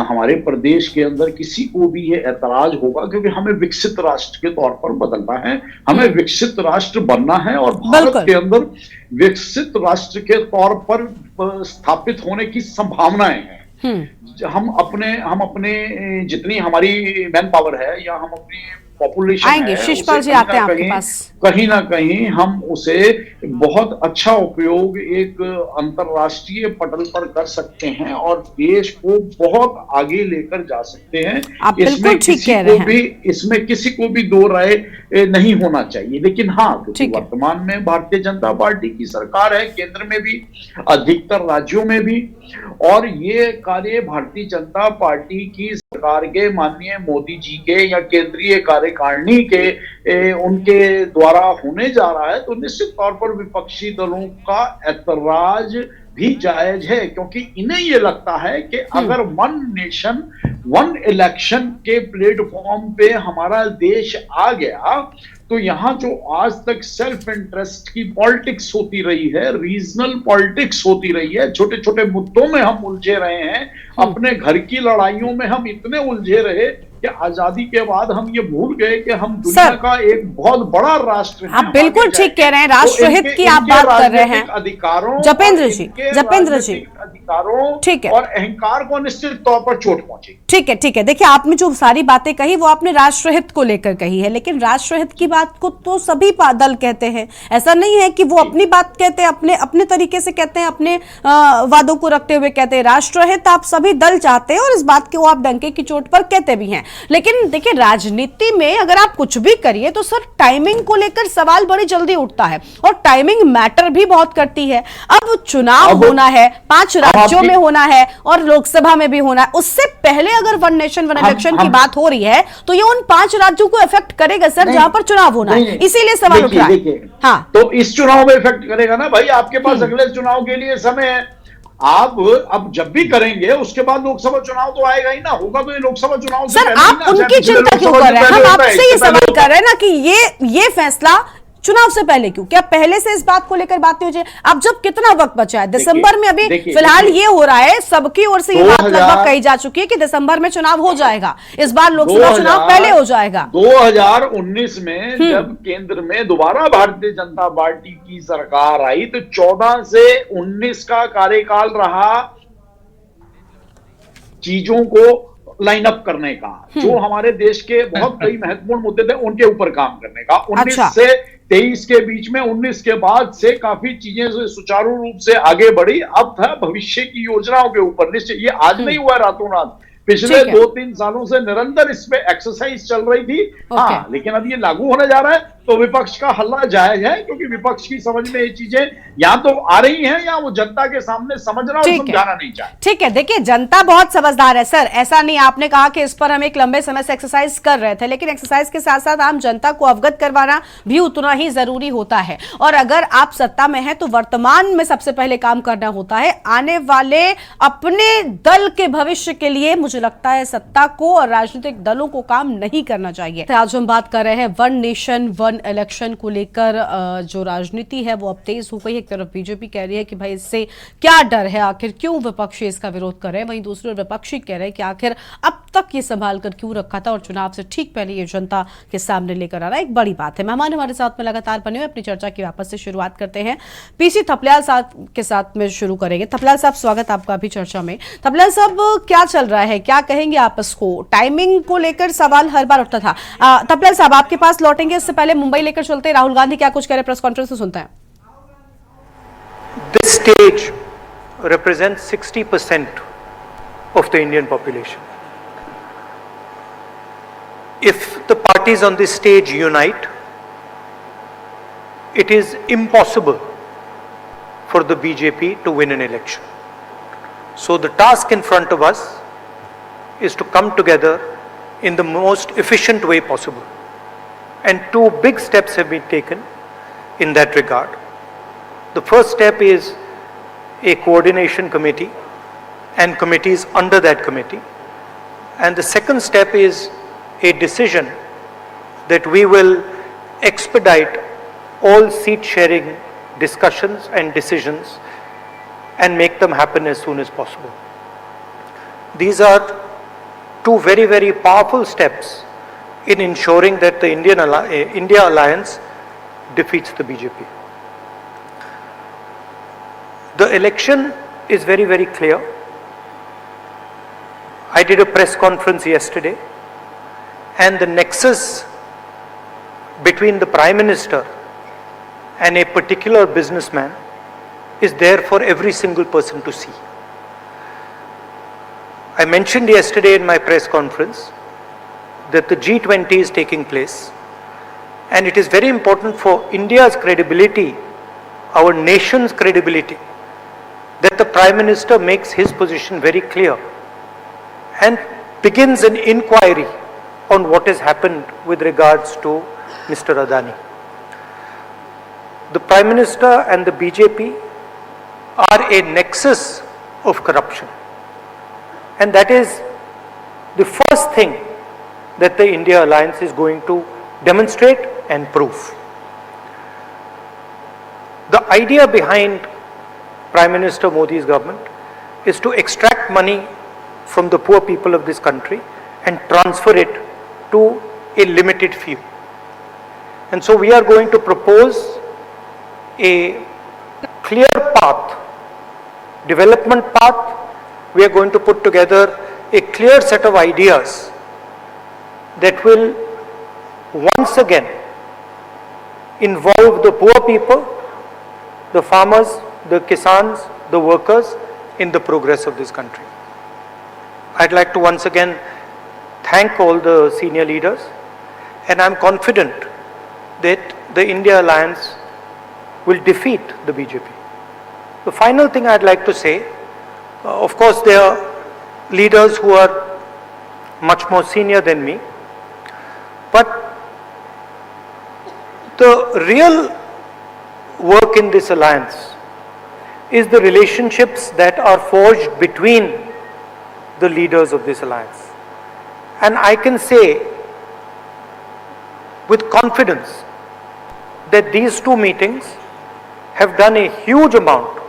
हमारे प्रदेश के अंदर किसी को भी ये ऐतराज होगा, क्योंकि हमें विकसित राष्ट्र के तौर पर बदलना है, हमें विकसित राष्ट्र बनना है, और भारत के अंदर विकसित राष्ट्र के तौर पर स्थापित होने की संभावनाएं हैं। हम अपने जितनी हमारी मैन पावर है या हम अपनी पॉपुलेशन आएंगे, शिषपाल जी आते हैं आपके पास। कहीं ना कहीं हम उसे बहुत अच्छा उपयोग एक अंतरराष्ट्रीय पटल पर कर सकते हैं और देश को बहुत आगे लेकर जा सकते हैं। आप बिल्कुल ठीक कह रहे हैं। इसमें किसी को भी दो राय नहीं होना चाहिए। लेकिन हाँ, क्योंकि वर्तमान में भारतीय जनता पार्टी की सरकार है, केंद्र में भी, अधिकतर राज्यों में भी, और ये कार्य भारतीय जनता पार्टी की सरकार के माननीय मोदी जी के या केंद्रीय कार्यकारिणी के उनके द्वारा होने जा रहा है, तो निश्चित तौर पर विपक्षी दलों का ऐतराज भी जायज है, क्योंकि इन्हें ये लगता है कि अगर वन नेशन वन इलेक्शन के प्लेटफॉर्म पे हमारा देश आ गया, तो यहाँ जो आज तक सेल्फ इंटरेस्ट की पॉलिटिक्स होती रही है, रीजनल पॉलिटिक्स होती रही है, छोटे छोटे मुद्दों में हम उलझे रहे हैं, अपने घर की लड़ाइयों में हम इतने उलझे रहे कि आजादी के बाद हम ये भूल गए कि हम दुनिया का एक बहुत बड़ा राष्ट्र हैं। आप बिल्कुल ठीक कह रहे हैं, राष्ट्रहित की आप बात कर रहे हैं। अधिकारों, जपेंद्र जी अधिकारों ठीक है, और अहंकार को निश्चित तौर पर चोट पहुंची। ठीक है ठीक है। देखिए, आपने जो सारी बातें कही वो आपने राष्ट्रहित को लेकर कही है, लेकिन राष्ट्रहित की बात को तो सभी दल कहते हैं। ऐसा नहीं है कि वो अपनी बात कहते हैं, अपने अपने तरीके से कहते हैं, अपने वादों को रखते हुए कहते हैं। राष्ट्रहित आप सभी दल चाहते हैं और इस बात को आप डंके की चोट पर कहते भी हैं। लेकिन देखिए, राजनीति में अगर आप कुछ भी करिए तो सर टाइमिंग को लेकर सवाल बड़ी जल्दी उठता है, और टाइमिंग मैटर भी बहुत करती है। अब चुनाव होना है, 5 राज्यों में होना है और लोकसभा में भी होना है। उससे पहले अगर वन नेशन वन इलेक्शन की बात हो रही है तो ये उन 5 राज्यों को इफेक्ट करेगा सर, जहां पर चुनाव होना है। इसीलिए सवाल उठ रहा है। हाँ, तो इस चुनाव में इफेक्ट करेगा ना भाई, आपके पास अगले चुनाव के लिए समय है। आप अब जब भी करेंगे उसके बाद लोकसभा चुनाव तो आएगा ही ना, होगा तो ये लोकसभा चुनाव से सर आप उनकी चिंता क्यों कर रहे हैं? हम आपसे ये सवाल कर रहे हैं ना कि ये फैसला चुनाव से पहले क्यों? क्या पहले से इस बात को लेकर बात नहीं हो जाए? अब जब कितना वक्त बचा है, दिसंबर में अभी फिलहाल ये हो रहा है, सबकी ओर से ये बात लगभग कही जा चुकी है कि दिसंबर में चुनाव हो जाएगा, इस बार लोकसभा चुनाव पहले हो जाएगा। 2019 में जब केंद्र में दोबारा भारतीय जनता पार्टी की सरकार आई तो 14 से 19 का कार्यकाल रहा चीजों को लाइन अप करने का, जो हमारे देश के बहुत कई महत्वपूर्ण मुद्दे थे उनके ऊपर काम करने का। 19 से 23 के बीच में, 19 के बाद से काफी चीजें सुचारू रूप से आगे बढ़ी। अब था भविष्य की योजनाओं के ऊपर निश्चय, ये आज नहीं हुआ रातों रात, पिछले 2-3 सालों से निरंतर इसमें एक्सरसाइज चल रही थी। हाँ, लेकिन अब ये लागू होने जा रहा है तो विपक्ष का हल्ला जायज है, क्योंकि विपक्ष की समझ में ये चीजें या तो आ रही हैं या वो जनता के सामने समझना और समझाना नहीं चाहते। ठीक है, देखिए जनता बहुत समझदार है सर, ऐसा नहीं। आपने कहा कि इस पर हम एक लंबे समय से एक्सरसाइज कर रहे थे, लेकिन एक्सरसाइज के साथ साथ आम जनता को अवगत करवाना भी उतना ही जरूरी होता है। और अगर आप सत्ता में हैं तो वर्तमान में सबसे पहले काम करना होता है, आने वाले अपने दल के भविष्य के लिए मुझे लगता है सत्ता को और राजनीतिक दलों को काम नहीं करना चाहिए। आज हम बात कर रहे हैं one nation one one election को लेकर जो राजनीति है वो अब तेज हो गई है। एक तरफ बीजेपी कह रही है कि भाई इससे क्या डर है, आखिर क्यों विपक्षी इसका विरोध कर रहे हैं, वहीं दूसरी ओर विपक्षी कह रहे हैं कि आखिर अब तक ये संभाल कर क्यों रखा था और चुनाव से ठीक पहले ये जनता के सामने लेकर आना एक बड़ी बात है। मेहमान हमारे साथ में लगातार बने हुए, अपनी चर्चा की वापस से शुरुआत करते हैं। पीसी थपलियाल साहब के साथ में शुरू करेंगे। थपलियाल साहब, स्वागत आपका भी चर्चा में। थपलियाल साहब, क्या चल रहा है, क्या कहेंगे आप इसको? टाइमिंग को लेकर सवाल हर बार उठता था। थपलियाल साहब, आपके पास लौटेंगे, इससे पहले मुंबई लेकर चलते हैं। राहुल गांधी क्या कुछ कह रहे, प्रेस कॉन्फ्रेंस में सुनते हैं। This stage represents 60% of the Indian population. If the parties on this stage unite, it is impossible for the BJP to win an election. So the task in front of us is to come together in the most efficient way possible. And two big steps have been taken in that regard. The first step is a coordination committee and committees under that committee. And the second step is a decision that we will expedite all seat sharing discussions and decisions and make them happen as soon as possible. These are two very, very powerful steps in ensuring that the India Alliance defeats the BJP. The election is very, very clear. I did a press conference yesterday, and the nexus between the Prime Minister and a particular businessman is there for every single person to see. I mentioned yesterday in my press conference that the G20 is taking place, and it is very important for India's credibility, our nation's credibility, that the Prime Minister makes his position very clear and begins an inquiry on what has happened with regards to Mr. Adani. The Prime Minister and the BJP are a nexus of corruption, and that is the first thing that the India Alliance is going to demonstrate and prove. The idea behind Prime Minister Modi's government is to extract money from the poor people of this country and transfer it to a limited few. And so we are going to propose a clear path, development path. We are going to put together a clear set of ideas that will once again involve the poor people, the farmers, the kisans, the workers in the progress of this country. I'd like to once again thank all the senior leaders, and I'm confident that the India Alliance will defeat the BJP. The final thing I'd like to say, of course there are leaders who are much more senior than me, but the real work in this alliance is the relationships that are forged between the leaders of this alliance. And I can say with confidence that these two meetings have done a huge amount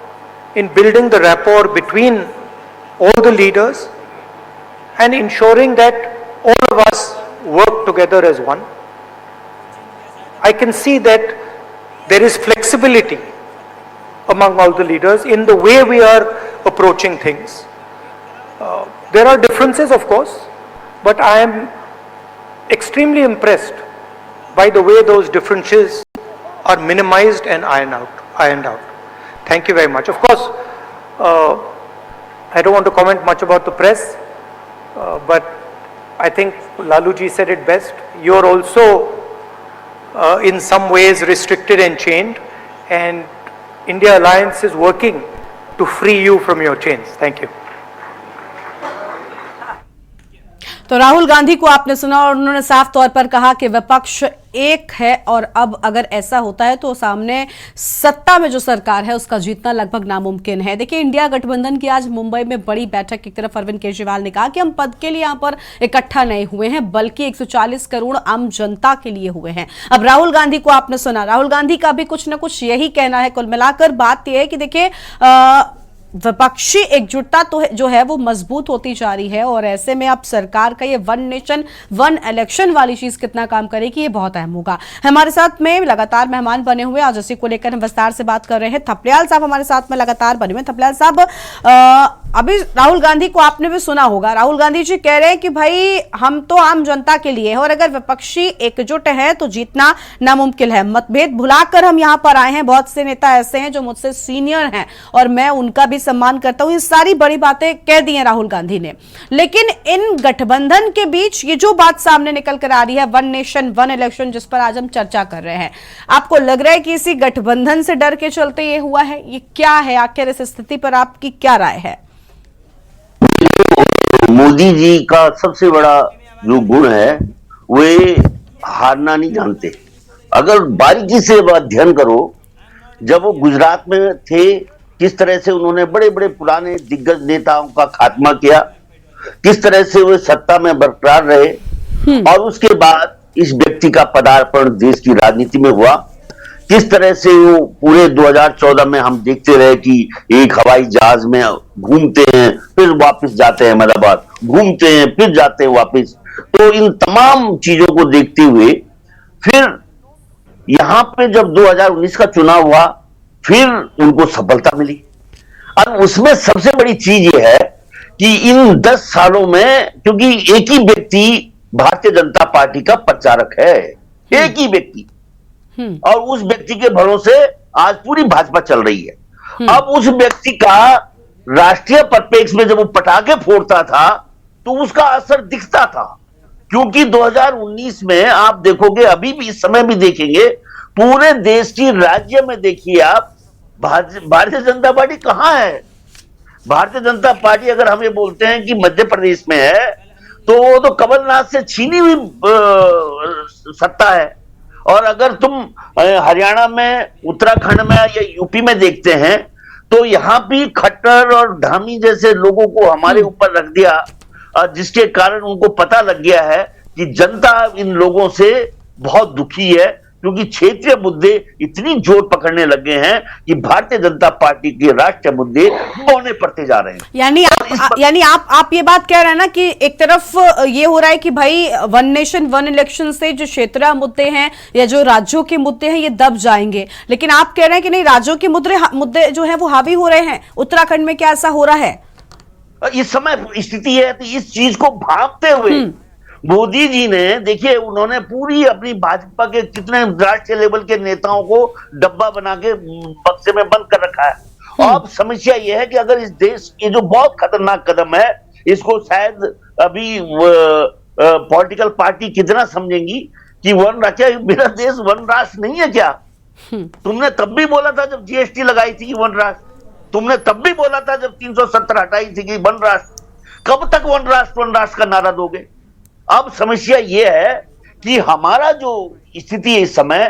in building the rapport between all the leaders and ensuring that all of us work together as one. I can see that there is flexibility among all the leaders in the way we are approaching things. There are differences, of course, but I am extremely impressed by the way those differences are minimized and ironed out. Thank you very much. Of course, I don't want to comment much about the press, but I think Laluji said it best. You are also in some ways restricted and chained, and India Alliance is working to free you from your chains. Thank you. तो तो राहुल गांधी को आपने सुना और उन्होंने साफ तौर पर कहा कि विपक्ष एक है और अब अगर ऐसा होता है तो सामने सत्ता में जो सरकार है उसका जीतना लगभग नामुमकिन है। देखिए, इंडिया गठबंधन की आज मुंबई में बड़ी बैठक की तरफ अरविंद केजरीवाल ने कहा कि हम पद के लिए यहां पर इकट्ठा नहीं हुए हैं बल्कि 140 करोड़ आम जनता के लिए हुए हैं। अब राहुल गांधी को आपने सुना, राहुल गांधी का भी कुछ ना कुछ यही कहना है। कुल मिलाकर बात यह है कि देखिए, विपक्षी एकजुटता तो जो है वो मजबूत होती जा रही है और ऐसे में अब सरकार का ये वन नेशन वन इलेक्शन वाली चीज कितना काम करेगी ये बहुत अहम होगा। हमारे साथ में लगातार मेहमान बने हुए आज इसी को लेकर हम विस्तार से बात कर रहे हैं। थपलियाल साहब हमारे साथ में लगातार बने हुए। थपलियाल साहब, अभी राहुल गांधी को आपने भी सुना होगा, राहुल गांधी जी कह रहे हैं कि भाई हम तो आम जनता के लिए है और अगर विपक्षी एकजुट है तो जीतना नामुमकिन है। मतभेद भुलाकर हम यहां पर आए हैं। बहुत से नेता ऐसे हैं जो मुझसे सीनियर हैं और मैं उनका भी सम्मान करता हूं। ये सारी बड़ी बातें कह दी हैं राहुल गांधी ने, लेकिन इन गठबंधन के बीच ये जो बात सामने निकल कर आ रही है, वन नेशन वन इलेक्शन, जिस पर आज हम चर्चा कर रहे हैं, आपको लग रहा है कि इसी गठबंधन से डर के चलते ये हुआ है? ये क्या है आखिर? इस स्थिति पर आपकी क्या राय है? मोदी जी का सबसे बड़ा जो गुण है वे हारना नहीं जानते। अगर बारीकी से अध्ययन करो, जब वो गुजरात में थे किस तरह से उन्होंने बड़े बड़े पुराने दिग्गज नेताओं का खात्मा किया, किस तरह से वे सत्ता में बरकरार रहे और उसके बाद इस व्यक्ति का पदार्पण देश की राजनीति में हुआ। किस तरह से वो पूरे 2014 में हम देखते रहे कि एक हवाई जहाज में घूमते हैं फिर वापस जाते हैं अहमदाबाद, घूमते हैं फिर जाते हैं वापस। तो इन तमाम चीजों को देखते हुए फिर यहां पे जब 2019 का चुनाव हुआ फिर उनको सफलता मिली। अब उसमें सबसे बड़ी चीज ये है कि इन 10 सालों में, क्योंकि एक ही व्यक्ति भारतीय जनता पार्टी का प्रचारक है, एक ही व्यक्ति, और उस व्यक्ति के भरोसे आज पूरी भाजपा चल रही है। अब उस व्यक्ति का राष्ट्रीय परिप्रेक्ष्य में जब वो पटाखे फोड़ता था तो उसका असर दिखता था, क्योंकि 2019 में आप देखोगे, अभी भी इस समय भी देखेंगे, पूरे देश की राज्य में देखिए आप, भारतीय जनता पार्टी कहां है। भारतीय जनता पार्टी अगर हम ये बोलते हैं कि मध्य प्रदेश में है तो वो तो कमलनाथ से छीनी हुई सत्ता है। और अगर तुम हरियाणा में, उत्तराखंड में या यूपी में देखते हैं तो यहां भी खट्टर और धामी जैसे लोगों को हमारे ऊपर रख दिया, जिसके कारण उनको पता लग गया है कि जनता इन लोगों से बहुत दुखी है, क्योंकि क्षेत्रीय मुद्दे इतनी जोर पकड़ने लगे हैं कि भारतीय जनता पार्टी के राष्ट्रीय मुद्दे बौने पड़ते जा रहे हैं। यानी आप ये बात कह रहे हैं ना कि एक तरफ ये हो रहा है कि भाई वन नेशन वन इलेक्शन से जो क्षेत्रीय मुद्दे हैं या जो राज्यों के मुद्दे हैं ये दब जाएंगे, लेकिन आप कह रहे हैं कि नहीं, राज्यों के मुद्दे जो है वो हावी हो रहे हैं। उत्तराखंड में क्या ऐसा हो रहा है? इस समय स्थिति है, तो इस चीज को भांपते हुए मोदी जी ने, देखिए, उन्होंने पूरी अपनी भाजपा के कितने राष्ट्रीय लेवल के नेताओं को डब्बा बना के बक्से में बंद कर रखा है। अब समस्या यह है कि अगर इस देश ये जो बहुत खतरनाक कदम है, इसको शायद अभी पॉलिटिकल पार्टी कितना समझेंगी कि वन राज्य, मेरा देश वन राष्ट्र नहीं है क्या? तुमने तब भी बोला था जब जीएसटी लगाई थी कि वन राष्ट्र, तुमने तब भी बोला था जब 370 हटाई थी कि वन राष्ट्र। कब तक वन राष्ट्र का नारा दोगे? अब समस्या यह है कि हमारा जो स्थिति है इस समय,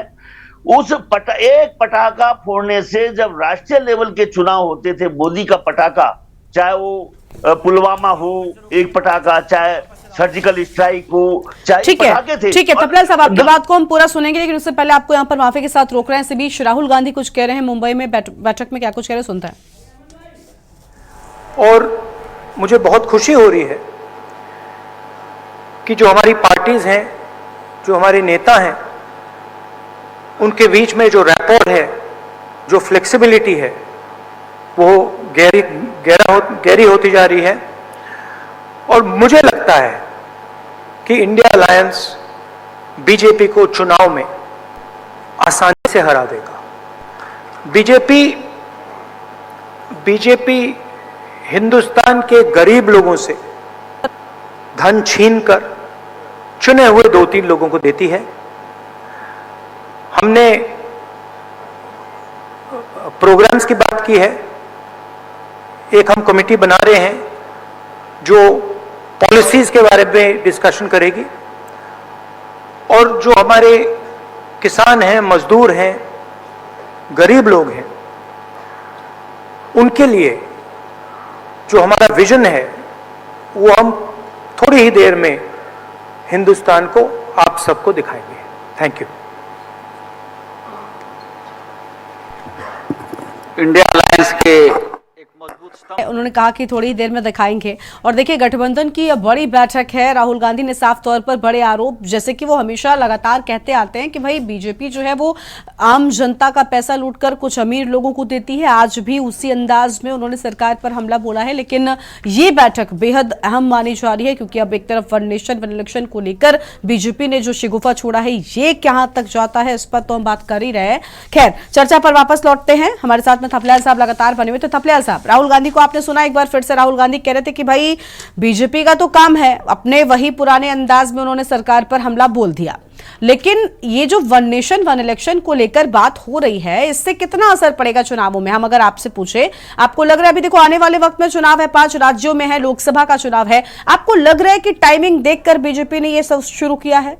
उस एक पटाखा फोड़ने से, जब राष्ट्रीय लेवल के चुनाव होते थे, मोदी का पटाखा, चाहे वो पुलवामा हो एक पटाखा, चाहे सर्जिकल स्ट्राइक हो, चाहे पटाखे थे। ठीक है थपलियाल साहब, आपकी बात को हम पूरा सुनेंगे, लेकिन उससे पहले आपको यहाँ पर माफी के साथ रोक रहे हैं। इस बीच राहुल गांधी कुछ कह रहे हैं मुंबई में बैठक में, क्या कुछ कह रहे हैं सुनते हैं। और मुझे बहुत खुशी हो रही है कि जो हमारी पार्टीज हैं, जो हमारे नेता हैं, उनके बीच में जो रैपोर्ट है, जो फ्लेक्सिबिलिटी है, वो गहरी होती जा रही है। और मुझे लगता है कि इंडिया अलायंस बीजेपी को चुनाव में आसानी से हरा देगा। बीजेपी हिंदुस्तान के गरीब लोगों से धन छीनकर चुने हुए 2-3 लोगों को देती है। हमने प्रोग्राम्स की बात की है, एक हम कमेटी बना रहे हैं जो पॉलिसीज के बारे में डिस्कशन करेगी, और जो हमारे किसान हैं, मजदूर हैं, गरीब लोग हैं, उनके लिए जो हमारा विजन है वो हम थोड़ी ही देर में हिंदुस्तान को, आप सबको दिखाएंगे। Thank you. इंडिया अलायंस के एक मजबूत स्तंभ उन्होंने कहा कि थोड़ी ही देर में दिखाएंगे। और देखिए, गठबंधन की यह बड़ी बैठक है। राहुल गांधी ने साफ तौर पर बड़े आरोप, जैसे कि वो हमेशा लगातार कहते आते हैं कि भाई बीजेपी जो है वो आम जनता का पैसा लूटकर कुछ अमीर लोगों को देती है। आज भी उसी अंदाज में उन्होंने सरकार पर हमला बोला है। लेकिन ये बैठक बेहद अहम मानी जा रही है, क्योंकि अब एक तरफ वन नेशन वन इलेक्शन को लेकर बीजेपी ने जो शिगुफा छोड़ा है, ये कहां तक जाता है इस पर तो हम बात कर ही रहे हैं। खैर, चर्चा पर वापस लौटते हैं। हमारे साथ में थपलियाल साहब लगातार बने हुए। तो थपलियाल साहब, राहुल गांधी को आपने सुना, एक बार फिर से राहुल गांधी कह रहे थे कि भाई बीजेपी का तो काम है, अपने वही पुराने अंदाज में उन्होंने सरकार पर हमला बोल दिया। लेकिन ये जो वन नेशन वन इलेक्शन को लेकर बात हो रही है, इससे कितना असर पड़ेगा चुनावों में? हम अगर आपसे पूछे, आपको लग रहा है, अभी देखो आने वाले वक्त में चुनाव है, 5 राज्यों में है, लोकसभा का चुनाव है, आपको लग रहा है कि टाइमिंग देखकर बीजेपी ने ये सब शुरू किया है?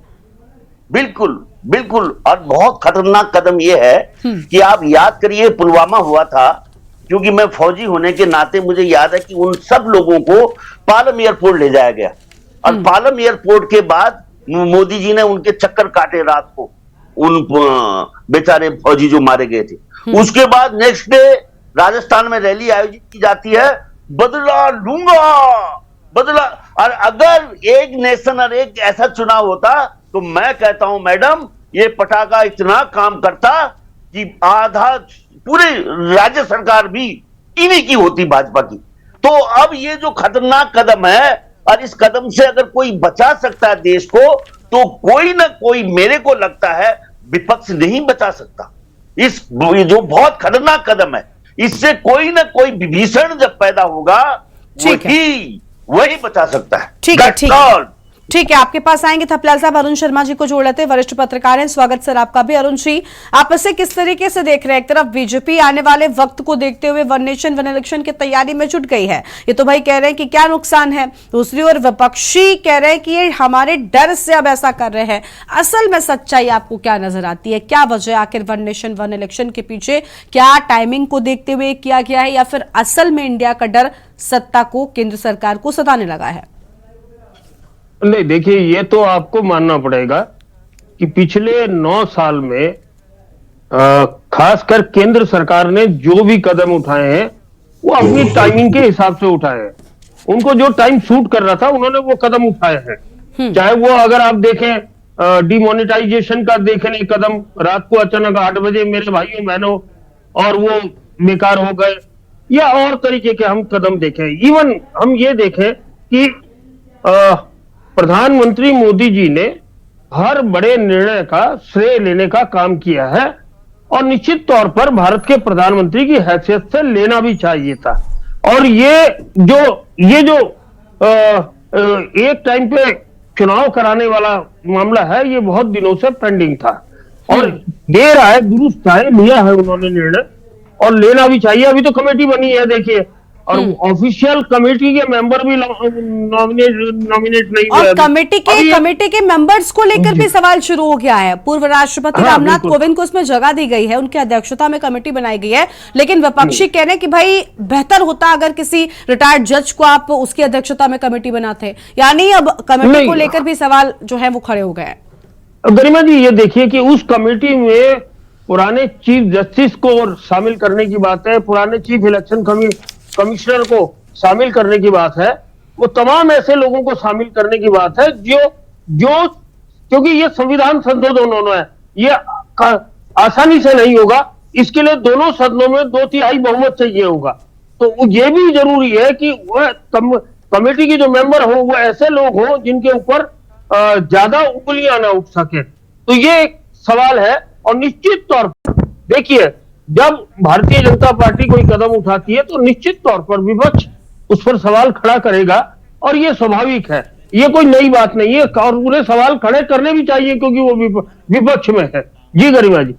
बिल्कुल बिल्कुल, और बहुत खतरनाक कदम यह है कि आप याद करिए, पुलवामा हुआ था, क्योंकि मैं फौजी होने के नाते मुझे याद है कि उन सब लोगों को पालम एयरपोर्ट ले जाया गया, और पालम एयरपोर्ट के बाद मोदी जी ने उनके चक्कर काटे रात को, उन बेचारे फौजी जो मारे गए थे। उसके बाद नेक्स्ट डे राजस्थान में रैली आयोजित की जाती है, बदला लूंगा बदला। और अगर एक नेशन और एक ऐसा चुनाव होता तो मैं कहता हूं मैडम, ये पटाखा इतना काम करता कि आधा पूरे राज्य सरकार भी इन्हीं की होती, भाजपा की। तो अब ये जो खतरनाक कदम है, और इस कदम से अगर कोई बचा सकता है देश को, तो कोई ना कोई, मेरे को लगता है विपक्ष नहीं बचा सकता। इस जो बहुत खतरनाक कदम है, इससे कोई ना कोई विभीषण जब पैदा होगा, वही बचा सकता है। ठीक है, आपके पास आएंगे थपलियाल साहब। अरुण शर्मा जी को जोड़ लेते हैं, वरिष्ठ पत्रकार हैं। स्वागत सर आपका भी। अरुण जी, आप इसे किस तरीके से देख रहे हैं? एक तरफ बीजेपी आने वाले वक्त को देखते हुए वन नेशन वन इलेक्शन की तैयारी में जुट गई है, ये तो भाई कह रहे हैं कि क्या नुकसान है। दूसरी ओर विपक्षी कह रहे हैं कि ये हमारे डर से अब ऐसा कर रहे हैं। असल में सच्चाई आपको क्या नजर आती है? क्या वजह आखिर वन नेशन वन इलेक्शन के पीछे? क्या टाइमिंग को देखते हुए किया गया है, या फिर असल में इंडिया का डर सत्ता को, केंद्र सरकार को सताने लगा है? नहीं, देखिए, ये तो आपको मानना पड़ेगा कि पिछले 9 साल में खासकर केंद्र सरकार ने जो भी कदम उठाए हैं वो अपनी टाइमिंग के हिसाब से उठाए हैं। उनको जो टाइम सूट कर रहा था उन्होंने वो कदम उठाए हैं। चाहे वो, अगर आप देखें, डिमोनेटाइजेशन का देखें कदम, रात को अचानक 8 बजे मेरे भाइयों बहनों, और वो बेकार हो गए, या और तरीके के हम कदम देखें। इवन हम ये देखें कि प्रधानमंत्री मोदी जी ने हर बड़े निर्णय का श्रेय लेने का काम किया है, और निश्चित तौर पर भारत के प्रधानमंत्री की हैसियत से लेना भी चाहिए था। और ये जो एक टाइम पे चुनाव कराने वाला मामला है, ये बहुत दिनों से पेंडिंग था, और देर आए दुरुस्त आए, लिया है उन्होंने निर्णय, और लेना भी चाहिए। अभी तो कमेटी बनी है, देखिए, और ऑफिशियल कमेटी के मेंबर भी नॉमिनेट नहीं हुए। और कमेटी के मेंबर्स को लेकर भी सवाल शुरू हो गया है। पूर्व राष्ट्रपति रामनाथ कोविंद को उसमें जगह दी गई है, उनकी अध्यक्षता में कमेटी बनाई गई है, लेकिन विपक्षी कह रहे हैं कि भाई बेहतर होता अगर किसी रिटायर्ड जज को आप उसकी अध्यक्षता में कमेटी बनाते। यानी अब कमेटी को लेकर भी सवाल जो है वो खड़े हो गए। गरिमा जी, ये देखिए कि उस कमेटी में पुराने चीफ जस्टिस को शामिल करने की बात है, पुराने चीफ इलेक्शन कमिश्नर को शामिल करने की बात है, वो तमाम ऐसे लोगों को शामिल करने की बात है जो क्योंकि ये संविधान संशोधन होना है, ये आसानी से नहीं होगा। इसके लिए दोनों सदनों में 2/3 बहुमत चाहिए होगा। तो ये भी जरूरी है कि वह कमेटी के जो मेंबर हो वो ऐसे लोग हों जिनके ऊपर ज्यादा उंगलियां ना उठ सके। तो ये एक सवाल है। और निश्चित तौर पर देखिए, जब भारतीय जनता पार्टी कोई कदम उठाती है तो निश्चित तौर पर विपक्ष उस पर सवाल खड़ा करेगा, और ये स्वाभाविक है, ये कोई नई बात नहीं है, और पूरे सवाल खड़े करने भी चाहिए क्योंकि वो विपक्ष में है। जी गरिमा जी।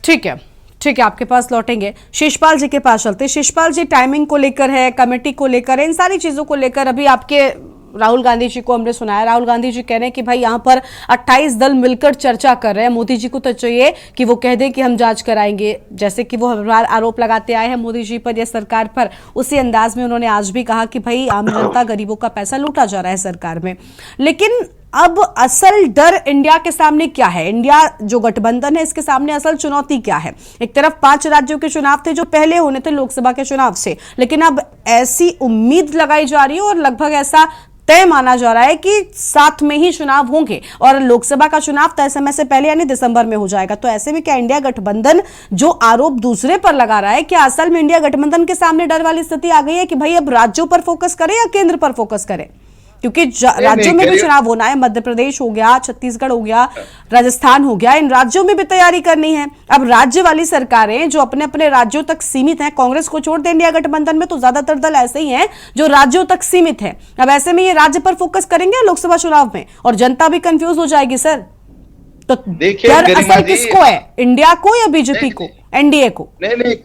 ठीक है, ठीक है, आपके पास लौटेंगे। शिषपाल जी के पास चलते। शिषपाल जी, टाइमिंग को लेकर है, कमेटी को लेकर है, इन सारी चीजों को लेकर अभी आपके राहुल गांधी जी को हमने सुनाया, राहुल गांधी जी कह रहे हैं कि भाई यहाँ पर 28 दल मिलकर चर्चा कर रहे हैं। मोदी जी को तो चाहिए कि वो कह दें कि हम जांच कराएंगे, जैसे कि वो हर बार आरोप लगाते आए हैं मोदी जी पर या सरकार पर, उसी अंदाज में उन्होंने आज भी कहा कि भाई आम जनता, गरीबों का पैसा लूटा जा रहा है सरकार में। लेकिन अब असल डर इंडिया के सामने क्या है? इंडिया जो गठबंधन है, इसके सामने असल चुनौती क्या है? एक तरफ 5 राज्यों के चुनाव थे जो पहले होने थे लोकसभा के चुनाव से, लेकिन अब ऐसी उम्मीद लगाई जा रही है और लगभग ऐसा तय माना जा रहा है कि साथ में ही चुनाव होंगे और लोकसभा का चुनाव तय समय से पहले यानी दिसंबर में हो जाएगा। तो ऐसे में क्या इंडिया गठबंधन जो आरोप दूसरे पर लगा रहा है, क्या असल में इंडिया गठबंधन के सामने डर वाली स्थिति आ गई है कि भाई अब राज्यों पर फोकस करें या केंद्र पर फोकस करें? क्योंकि राज्यों में भी चुनाव होना है, मध्य प्रदेश हो गया, छत्तीसगढ़ हो गया, राजस्थान हो गया, इन राज्यों में भी तैयारी करनी है। अब राज्य वाली सरकारें जो अपने अपने राज्यों तक सीमित हैं, कांग्रेस को छोड़ दें इंडिया गठबंधन में तो ज्यादातर दल ऐसे ही हैं जो राज्यों तक सीमित है। अब ऐसे में ये राज्य पर फोकस करेंगे लोकसभा चुनाव में, और जनता भी कंफ्यूज हो जाएगी सर। तो डर असल किसको है, इंडिया को या बीजेपी को, एनडीए को? नहीं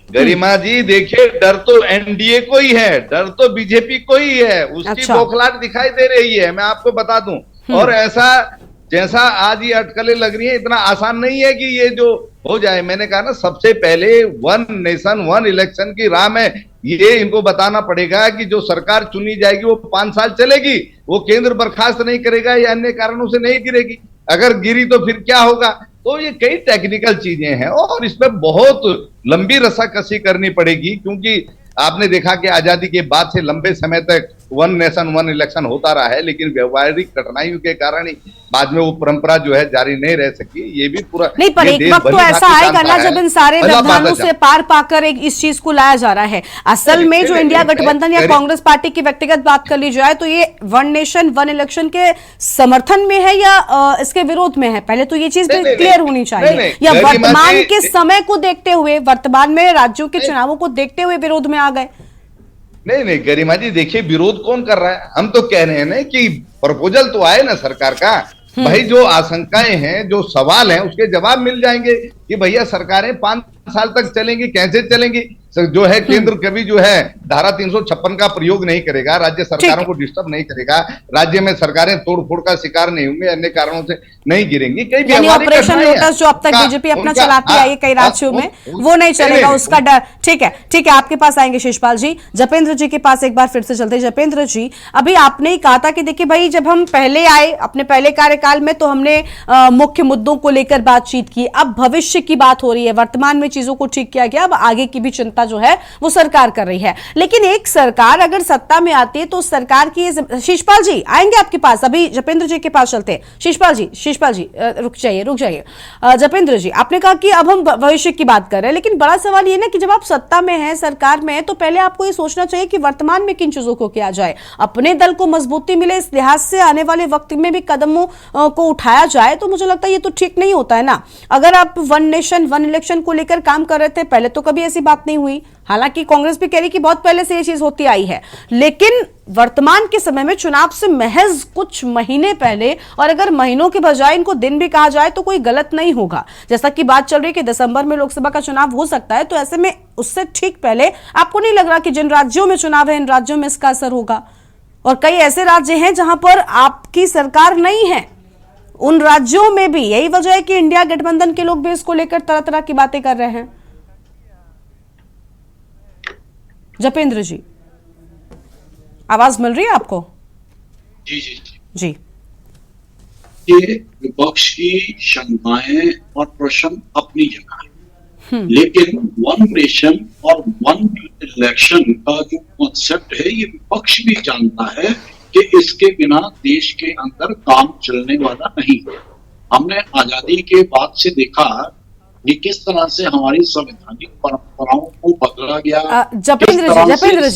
गरिमा जी, देखिए डर तो एनडीए को ही है, डर तो बीजेपी को ही है, उसकी बौखलाहट दिखाई दे रही है, मैं आपको बता दूं। और ऐसा जैसा आज ये अटकलें लग रही है, इतना आसान नहीं है कि ये जो हो जाए। मैंने कहा ना, सबसे पहले 1 नेशन 1 इलेक्शन की राह में ये इनको बताना पड़ेगा कि जो सरकार चुनी जाएगी वो 5 साल चलेगी, वो केंद्र बर्खास्त नहीं करेगा या अन्य कारणों से नहीं गिरेगी। अगर गिरी तो फिर क्या होगा? तो ये कई टेक्निकल चीजें हैं और इसमें बहुत लंबी रस्साकसी करनी पड़ेगी, क्योंकि आपने देखा कि आजादी के बाद से लंबे समय तक 1 नेशन 1 इलेक्शन होता रहा है, लेकिन व्यवहारिक कठिनाइयों के कारण ही बाद में वो परंपरा जो है जारी नहीं रह सकी। ये भी पूरा नहीं, पर एक वक्त तो ऐसा आएगा ना जब इन सारे व्यवधानों से पार पाकर एक इस चीज को लाया जा रहा है। असल में जो इंडिया गठबंधन या कांग्रेस पार्टी की व्यक्तिगत बात कर ली जाए तो ये 1 नेशन 1 इलेक्शन के समर्थन में है या इसके विरोध में है? पहले तो ये चीज क्लियर होनी चाहिए। या वर्तमान के समय को देखते हुए, वर्तमान में राज्यों के चुनावों को देखते हुए विरोध में आ गए? नहीं गरिमा जी, देखिए विरोध कौन कर रहा है? हम तो कह रहे हैं ना कि प्रपोजल तो आए ना सरकार का, भाई जो आशंकाएं हैं, जो सवाल हैं, उसके जवाब मिल जाएंगे कि भैया सरकारें 5 साल तक चलेंगी, कैसे चलेंगी? जो है केंद्र कभी जो है धारा 356 का प्रयोग नहीं करेगा, राज्य सरकारों को डिस्टर्ब नहीं करेगा, राज्य में सरकारें तोड़फोड़ का शिकार नहीं होंगे, अन्य कारणों से नहीं गिरेंगी। कई ऑपरेशन लोटस जो अब तक बीजेपी अपना चलाती आई है कई राज्यों में, वो नहीं चलेगा, उसका डर। ठीक है, आपके पास आएंगे शिषपाल जी। जपेंद्र जी के पास एक बार फिर से चलते। जपेंद्र जी, अभी आपने ही कहा था कि देखिए भाई, जब हम पहले आए अपने पहले कार्यकाल में तो हमने मुख्य मुद्दों को लेकर बातचीत की, अब भविष्य की बात हो रही है, वर्तमान में चीजों को ठीक किया गया, अब आगे की भी चिंता जो है वो सरकार कर रही है। लेकिन एक सरकार अगर सत्ता में आती है तो सरकार की, शिषपाल जी आएंगे आपके पास, अभी जपेंद्र जी के पास चलते हैं। शिषपाल जी रुक जाइए। जपेंद्र जी, आपने कहा कि अब हम भविष्य की बात कर रहे हैं, लेकिन बड़ा सवाल ये ना कि जब आप सत्ता में हैं, सरकार में है, तो पहले आपको ये सोचना चाहिए कि वर्तमान में किन चीजों को किया जाए, अपने दल को मजबूती मिले, इस लिहाज से आने वाले वक्त में भी कदमों को उठाया जाए। तो मुझे लगता है ये तो ठीक नहीं होता है ना। अगर आप 1 नेशन 1 इलेक्शन को लेकर काम कर रहे थे, पहले तो कभी ऐसी बात नहीं हुई, हालांकि कांग्रेस भी कह रही कि बहुत पहले से ये चीज होती आई है, लेकिन वर्तमान के समय में चुनाव से महज कुछ महीने पहले, और अगर महीनों के बजाय इनको दिन भी कहा जाए तो कोई गलत नहीं होगा। जैसा कि बात चल रही है कि दिसंबर में लोकसभा का चुनाव हो सकता है, तो ऐसे में उससे ठीक पहले आपको नहीं लग रहा कि जिन राज्यों में चुनाव है इन राज्यों में इसका असर होगा? और कई ऐसे राज्य हैं जहां पर आपकी सरकार नहीं है, उन राज्यों में भी यही वजह है कि इंडिया गठबंधन के लोग भी इसको लेकर तरह तरह की बातें कर रहे हैं। जपेंद्र जी, आवाज मिल रही है आपको? जी। ये विपक्ष की शंकाएं और प्रश्न अपनी जगह है, लेकिन 1 नेशन और 1 इलेक्शन का जो कॉन्सेप्ट है, ये विपक्ष भी जानता है कि इसके बिना देश के अंदर काम चलने वाला नहीं है। हमने आजादी के बाद से देखा कि किस तरह से हमारी संवैधानिक परंपराओं को बदला गया। जपेंद्र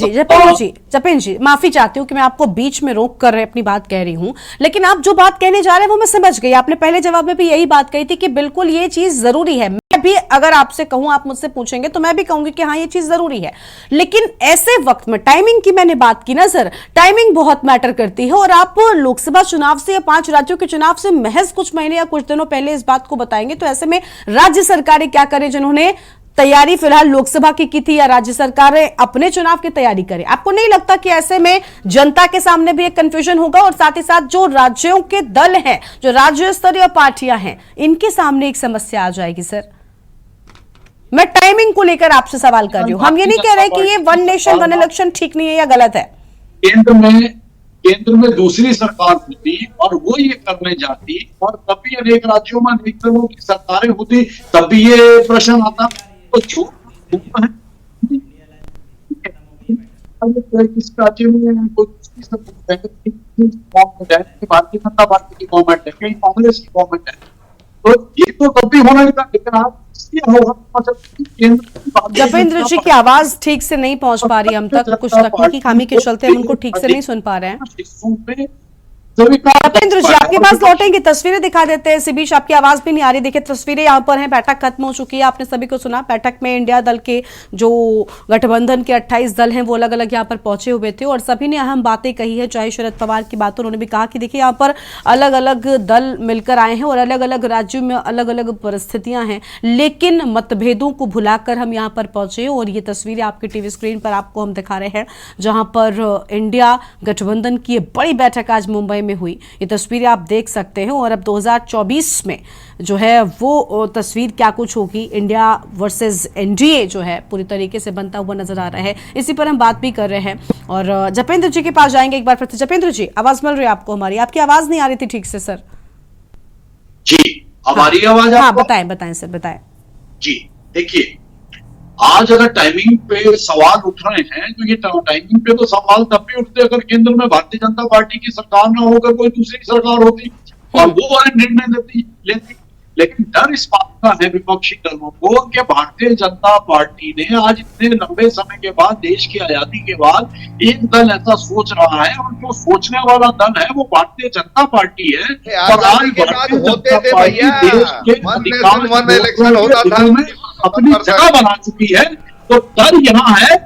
जी, माफी चाहती हूँ कि मैं आपको बीच में रोक कर अपनी बात कह रही हूँ, लेकिन आप जो बात कहने जा रहे हैं वो मैं समझ गई। आपने पहले जवाब में भी यही बात कही थी कि बिल्कुल ये चीज जरूरी है। मैं भी अगर आपसे कहूं, आप मुझसे पूछेंगे तो मैं भी कहूंगी कि हाँ ये चीज जरूरी है, लेकिन ऐसे वक्त में टाइमिंग की मैंने बात की ना सर, टाइमिंग बहुत मैटर करती है। और आप लोकसभा चुनाव से या 5 राज्यों के चुनाव से महज कुछ महीने या कुछ दिनों पहले इस बात को बताएंगे, तो ऐसे में राज्य सरकारें क्या करें जिन्होंने तैयारी फिलहाल लोकसभा की थी या राज्य सरकार अपने चुनाव की तैयारी करे? आपको नहीं लगता कि ऐसे में जनता के सामने भी एक कंफ्यूजन होगा और साथ ही साथ जो राज्यों के दल हैं, जो राज्य स्तरीय पार्टियां हैं, इनके सामने एक समस्या आ जाएगी? सर, मैं टाइमिंग को लेकर आपसे सवाल कर रही हूं। हम ये नहीं कह रहे कि ये वन नेशन वन इलेक्शन ठीक नहीं है या गलत है। केंद्र में दूसरी सरकार होती और वो ये करने जाती और तब भी अनेक राज्यों में अनेक तरह की सरकारें होती, तब भी ये प्रश्न आता। तो किस राज्य में कोई दूसरी सरकार है, भारतीय जनता पार्टी की गवर्नमेंट है, कहीं कांग्रेस की गवर्नमेंट है, तो ये तो तब भी होना ही था। लेकिन आप जपेंद्र जी की आवाज ठीक से नहीं पहुंच पा रही हम तक, कुछ तकनीकी खामी के चलते हम उनको ठीक से नहीं सुन पा रहे हैं। जपेंद्र जी आपके पास लौटेंगे, तस्वीरें दिखा देते हैं। इसी बीच आपकी आवाज भी नहीं आ रही। देखिए तस्वीरें यहाँ पर हैं, बैठक खत्म हो चुकी है, आपने सभी को सुना। बैठक में इंडिया दल के जो गठबंधन के 28 दल हैं वो अलग अलग यहाँ पर पहुंचे हुए थे और सभी ने अहम बातें कही है। चाहे शरद पवार की बात, उन्होंने भी कहा कि देखिए यहाँ पर अलग अलग दल मिलकर आए हैं और अलग अलग राज्यों में अलग अलग परिस्थितियां हैं, लेकिन मतभेदों को भुलाकर हम यहाँ पर पहुंचे। और ये तस्वीरें आपके टीवी स्क्रीन पर आपको हम दिखा रहे हैं, जहां पर इंडिया गठबंधन की बड़ी बैठक आज मुंबई में हुई। ये तस्वीरें आप देख सकते हैं। और अब 2024 में जो है वो तस्वीर क्या कुछ होगी, इंडिया वर्सेस एनडीए जो है पूरी तरीके से बनता हुआ नजर आ रहा है। इसी पर हम बात भी कर रहे हैं और जपेंद्र जी के पास जाएंगे एक बार फिर से। जपेंद्र जी आवाज मिल रही है आपको हमारी? आपकी आवाज नहीं आ रही थी ठीक से सर। जी हमारी आवाज? हाँ बताएं सर, बताएं। जी देखिए, आज अगर टाइमिंग पे सवाल उठ रहे हैं तो ये टाइमिंग पे तो सवाल तब भी उठते अगर केंद्र में भारतीय जनता पार्टी की सरकार ना होकर कोई दूसरी सरकार होती और वो वाले निर्णय लेती। लेकिन डर इस बात का है विपक्षी दलों को कि भारतीय जनता पार्टी ने आज इतने लंबे समय के बाद, देश की आजादी के बाद, एक दल ऐसा सोच रहा है और जो सोचने वाला दल है वो भारतीय जनता पार्टी है। और आज भारतीय जनता पार्टी देश के अधिकांश में अपनी जगह बना चुकी है। तो डर यहाँ है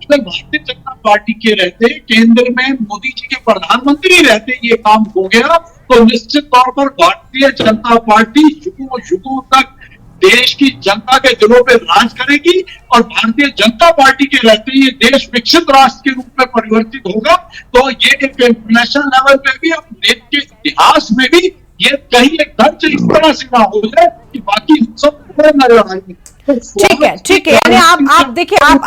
कि भारतीय जनता पार्टी के रहते, केंद्र में मोदी जी के प्रधानमंत्री रहते ये काम हो गया तो निश्चित तौर पर भारतीय जनता पार्टी युगों तक देश की जनता के दिलों पे राज करेगी और भारतीय जनता पार्टी के रहते ये देश विकसित राष्ट्र के रूप में परिवर्तित होगा। तो ये एक इंटरनेशनल लेवल पे भी, अब देश के इतिहास में भी ये कहीं एक दर्ज इस तरह से ना हो जाए कि बाकी सब नजर आएंगे। ठीक है। यानी आप देखिए, आप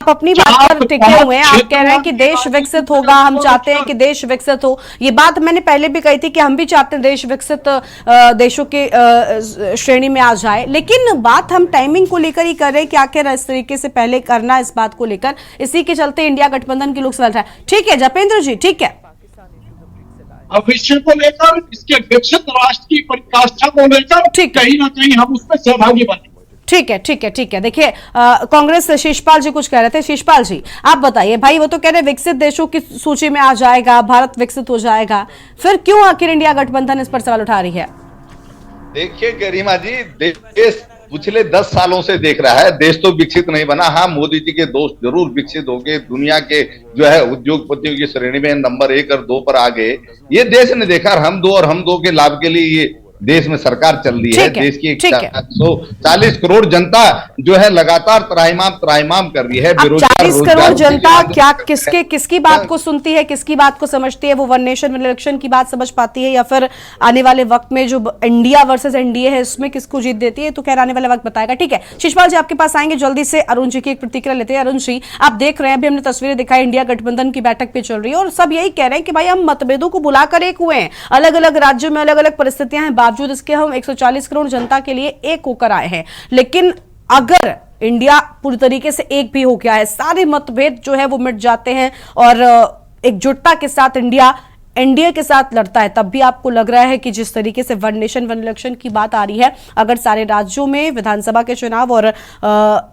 अपनी बात पर टिके हुए हैं। आप कह रहे हैं कि देश विकसित होगा, हम चाहते हैं कि देश विकसित हो। ये बात मैंने पहले भी कही थी कि हम भी चाहते हैं देश विकसित देशों के श्रेणी में आ जाए, लेकिन बात हम टाइमिंग को लेकर ही कर रहे हैं कि आखिर इस तरीके से पहले करना इस बात को लेकर, इसी के चलते इंडिया गठबंधन के लोग सवाल उठाए। ठीक है जपेंद्र जी, ठीक है। भविष्य को लेकर, इसके विकसित राष्ट्र की परिकाष्ठा को लेकर कहीं ना कहीं हम उसमें सहभागी बने। ठीक है। देखिए कांग्रेस से शिषपाल जी कुछ कह रहे थे। शिषपाल जी आप बताइए, भाई वो तो कह रहे विकसित देशों की सूची में आ जाएगा, भारत विकसित हो जाएगा, फिर क्यों आखिर इंडिया गठबंधन इस पर सवाल उठा रही है? देखिए गरिमा जी, देश पिछले 10 सालों से देख रहा है, देश तो विकसित नहीं बना। हाँ, मोदी जी के दोस्त जरूर विकसित हो गए, दुनिया के जो है उद्योगपतियों की श्रेणी में नंबर 1 और 2 पर आ गए। ये देश ने देखा, हम दो के लाभ के लिए ये देश में सरकार चल रही है। देश की 140 करोड़ जनता जो है लगातार त्राहिमाम कर रही है। 40 करोड़ जनता क्या किसकी बात को सुनती है, किसकी बात को समझती है? वो वन नेशन वन इलेक्शन की बात समझ पाती है या फिर आने वाले वक्त में जो इंडिया वर्सेस एनडीए है इसमें किसको जीत देती है? तो खैर आने वाला वक्त बताएगा। ठीक है शिषपाल जी आपके पास आएंगे जल्दी से। अरुण जी की एक प्रतिक्रिया लेते हैं। अरुण जी आप देख रहे हैं, अभी हमने तस्वीरें दिखाई, इंडिया गठबंधन की बैठक पे चल रही है और सब यही कह रहे हैं कि भाई हम मतभेदों को बुलाकर एक हुए हैं। अलग अलग राज्यों में अलग अलग परिस्थितियां हैं, बावजूद इसके हम 140 करोड़ जनता के लिए एक होकर आए हैं। लेकिन अगर इंडिया पूरी तरीके से एक भी हो गया है, सारे मतभेद जो है वो मिट जाते हैं और एकजुटता के साथ इंडिया एनडीए के साथ लड़ता है, तब भी आपको लग रहा है कि जिस तरीके से वन नेशन वन इलेक्शन की बात आ रही है, अगर सारे राज्यों में विधानसभा के चुनाव और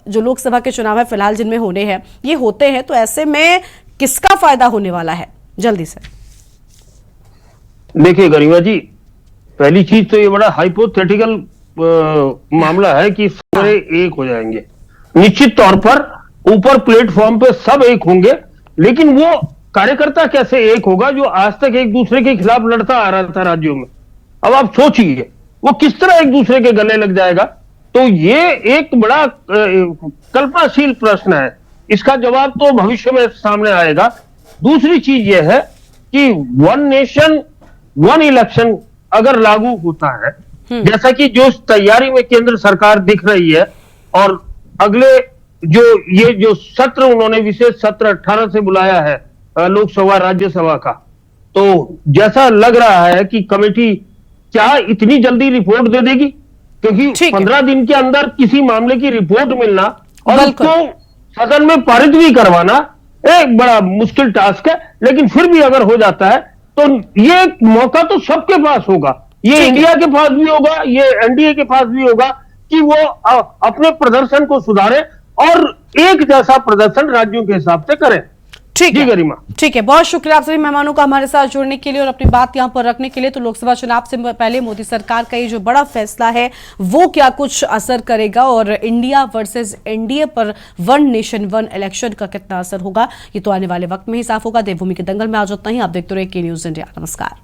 जो लोकसभा के चुनाव है फिलहाल जिनमें होने हैं ये होते हैं, तो ऐसे में किसका फायदा होने वाला है? जल्दी से देखिए गरिमा जी, पहली चीज तो ये बड़ा हाइपोथेटिकल मामला है कि सारे एक हो जाएंगे। निश्चित तौर पर ऊपर प्लेटफॉर्म पे सब एक होंगे, लेकिन वो कार्यकर्ता कैसे एक होगा जो आज तक एक दूसरे के खिलाफ लड़ता आ रहा था राज्यों में? अब आप सोचिए वो किस तरह एक दूसरे के गले लग जाएगा। तो ये एक बड़ा कल्पनाशील प्रश्न है, इसका जवाब तो भविष्य में सामने आएगा। दूसरी चीज यह है कि वन नेशन वन इलेक्शन अगर लागू होता है, जैसा कि जो तैयारी में केंद्र सरकार दिख रही है, और अगले जो सत्र उन्होंने विशेष सत्र 18 से बुलाया है लोकसभा राज्यसभा का, तो जैसा लग रहा है कि कमेटी क्या इतनी जल्दी रिपोर्ट दे देगी, क्योंकि 15 दिन के अंदर किसी मामले की रिपोर्ट मिलना और उसको सदन में पारित भी करवाना एक बड़ा मुश्किल टास्क है। लेकिन फिर भी अगर हो जाता है तो ये मौका तो सबके पास होगा, ये इंडिया के पास भी होगा, ये एनडीए के पास भी होगा कि वो अपने प्रदर्शन को सुधारे और एक जैसा प्रदर्शन राज्यों के हिसाब से करें। ठीक है गरिमा, ठीक है, बहुत शुक्रिया आप सभी मेहमानों का हमारे साथ जुड़ने के लिए और अपनी बात यहां पर रखने के लिए। तो लोकसभा चुनाव से पहले मोदी सरकार का ये जो बड़ा फैसला है वो क्या कुछ असर करेगा और इंडिया वर्सेस एनडीए पर वन नेशन वन इलेक्शन का कितना असर होगा, ये तो आने वाले वक्त में ही साफ होगा। देवभूमि के दंगल में आज उतना ही। आप देखते रहिए के न्यूज़ इंडिया। नमस्कार।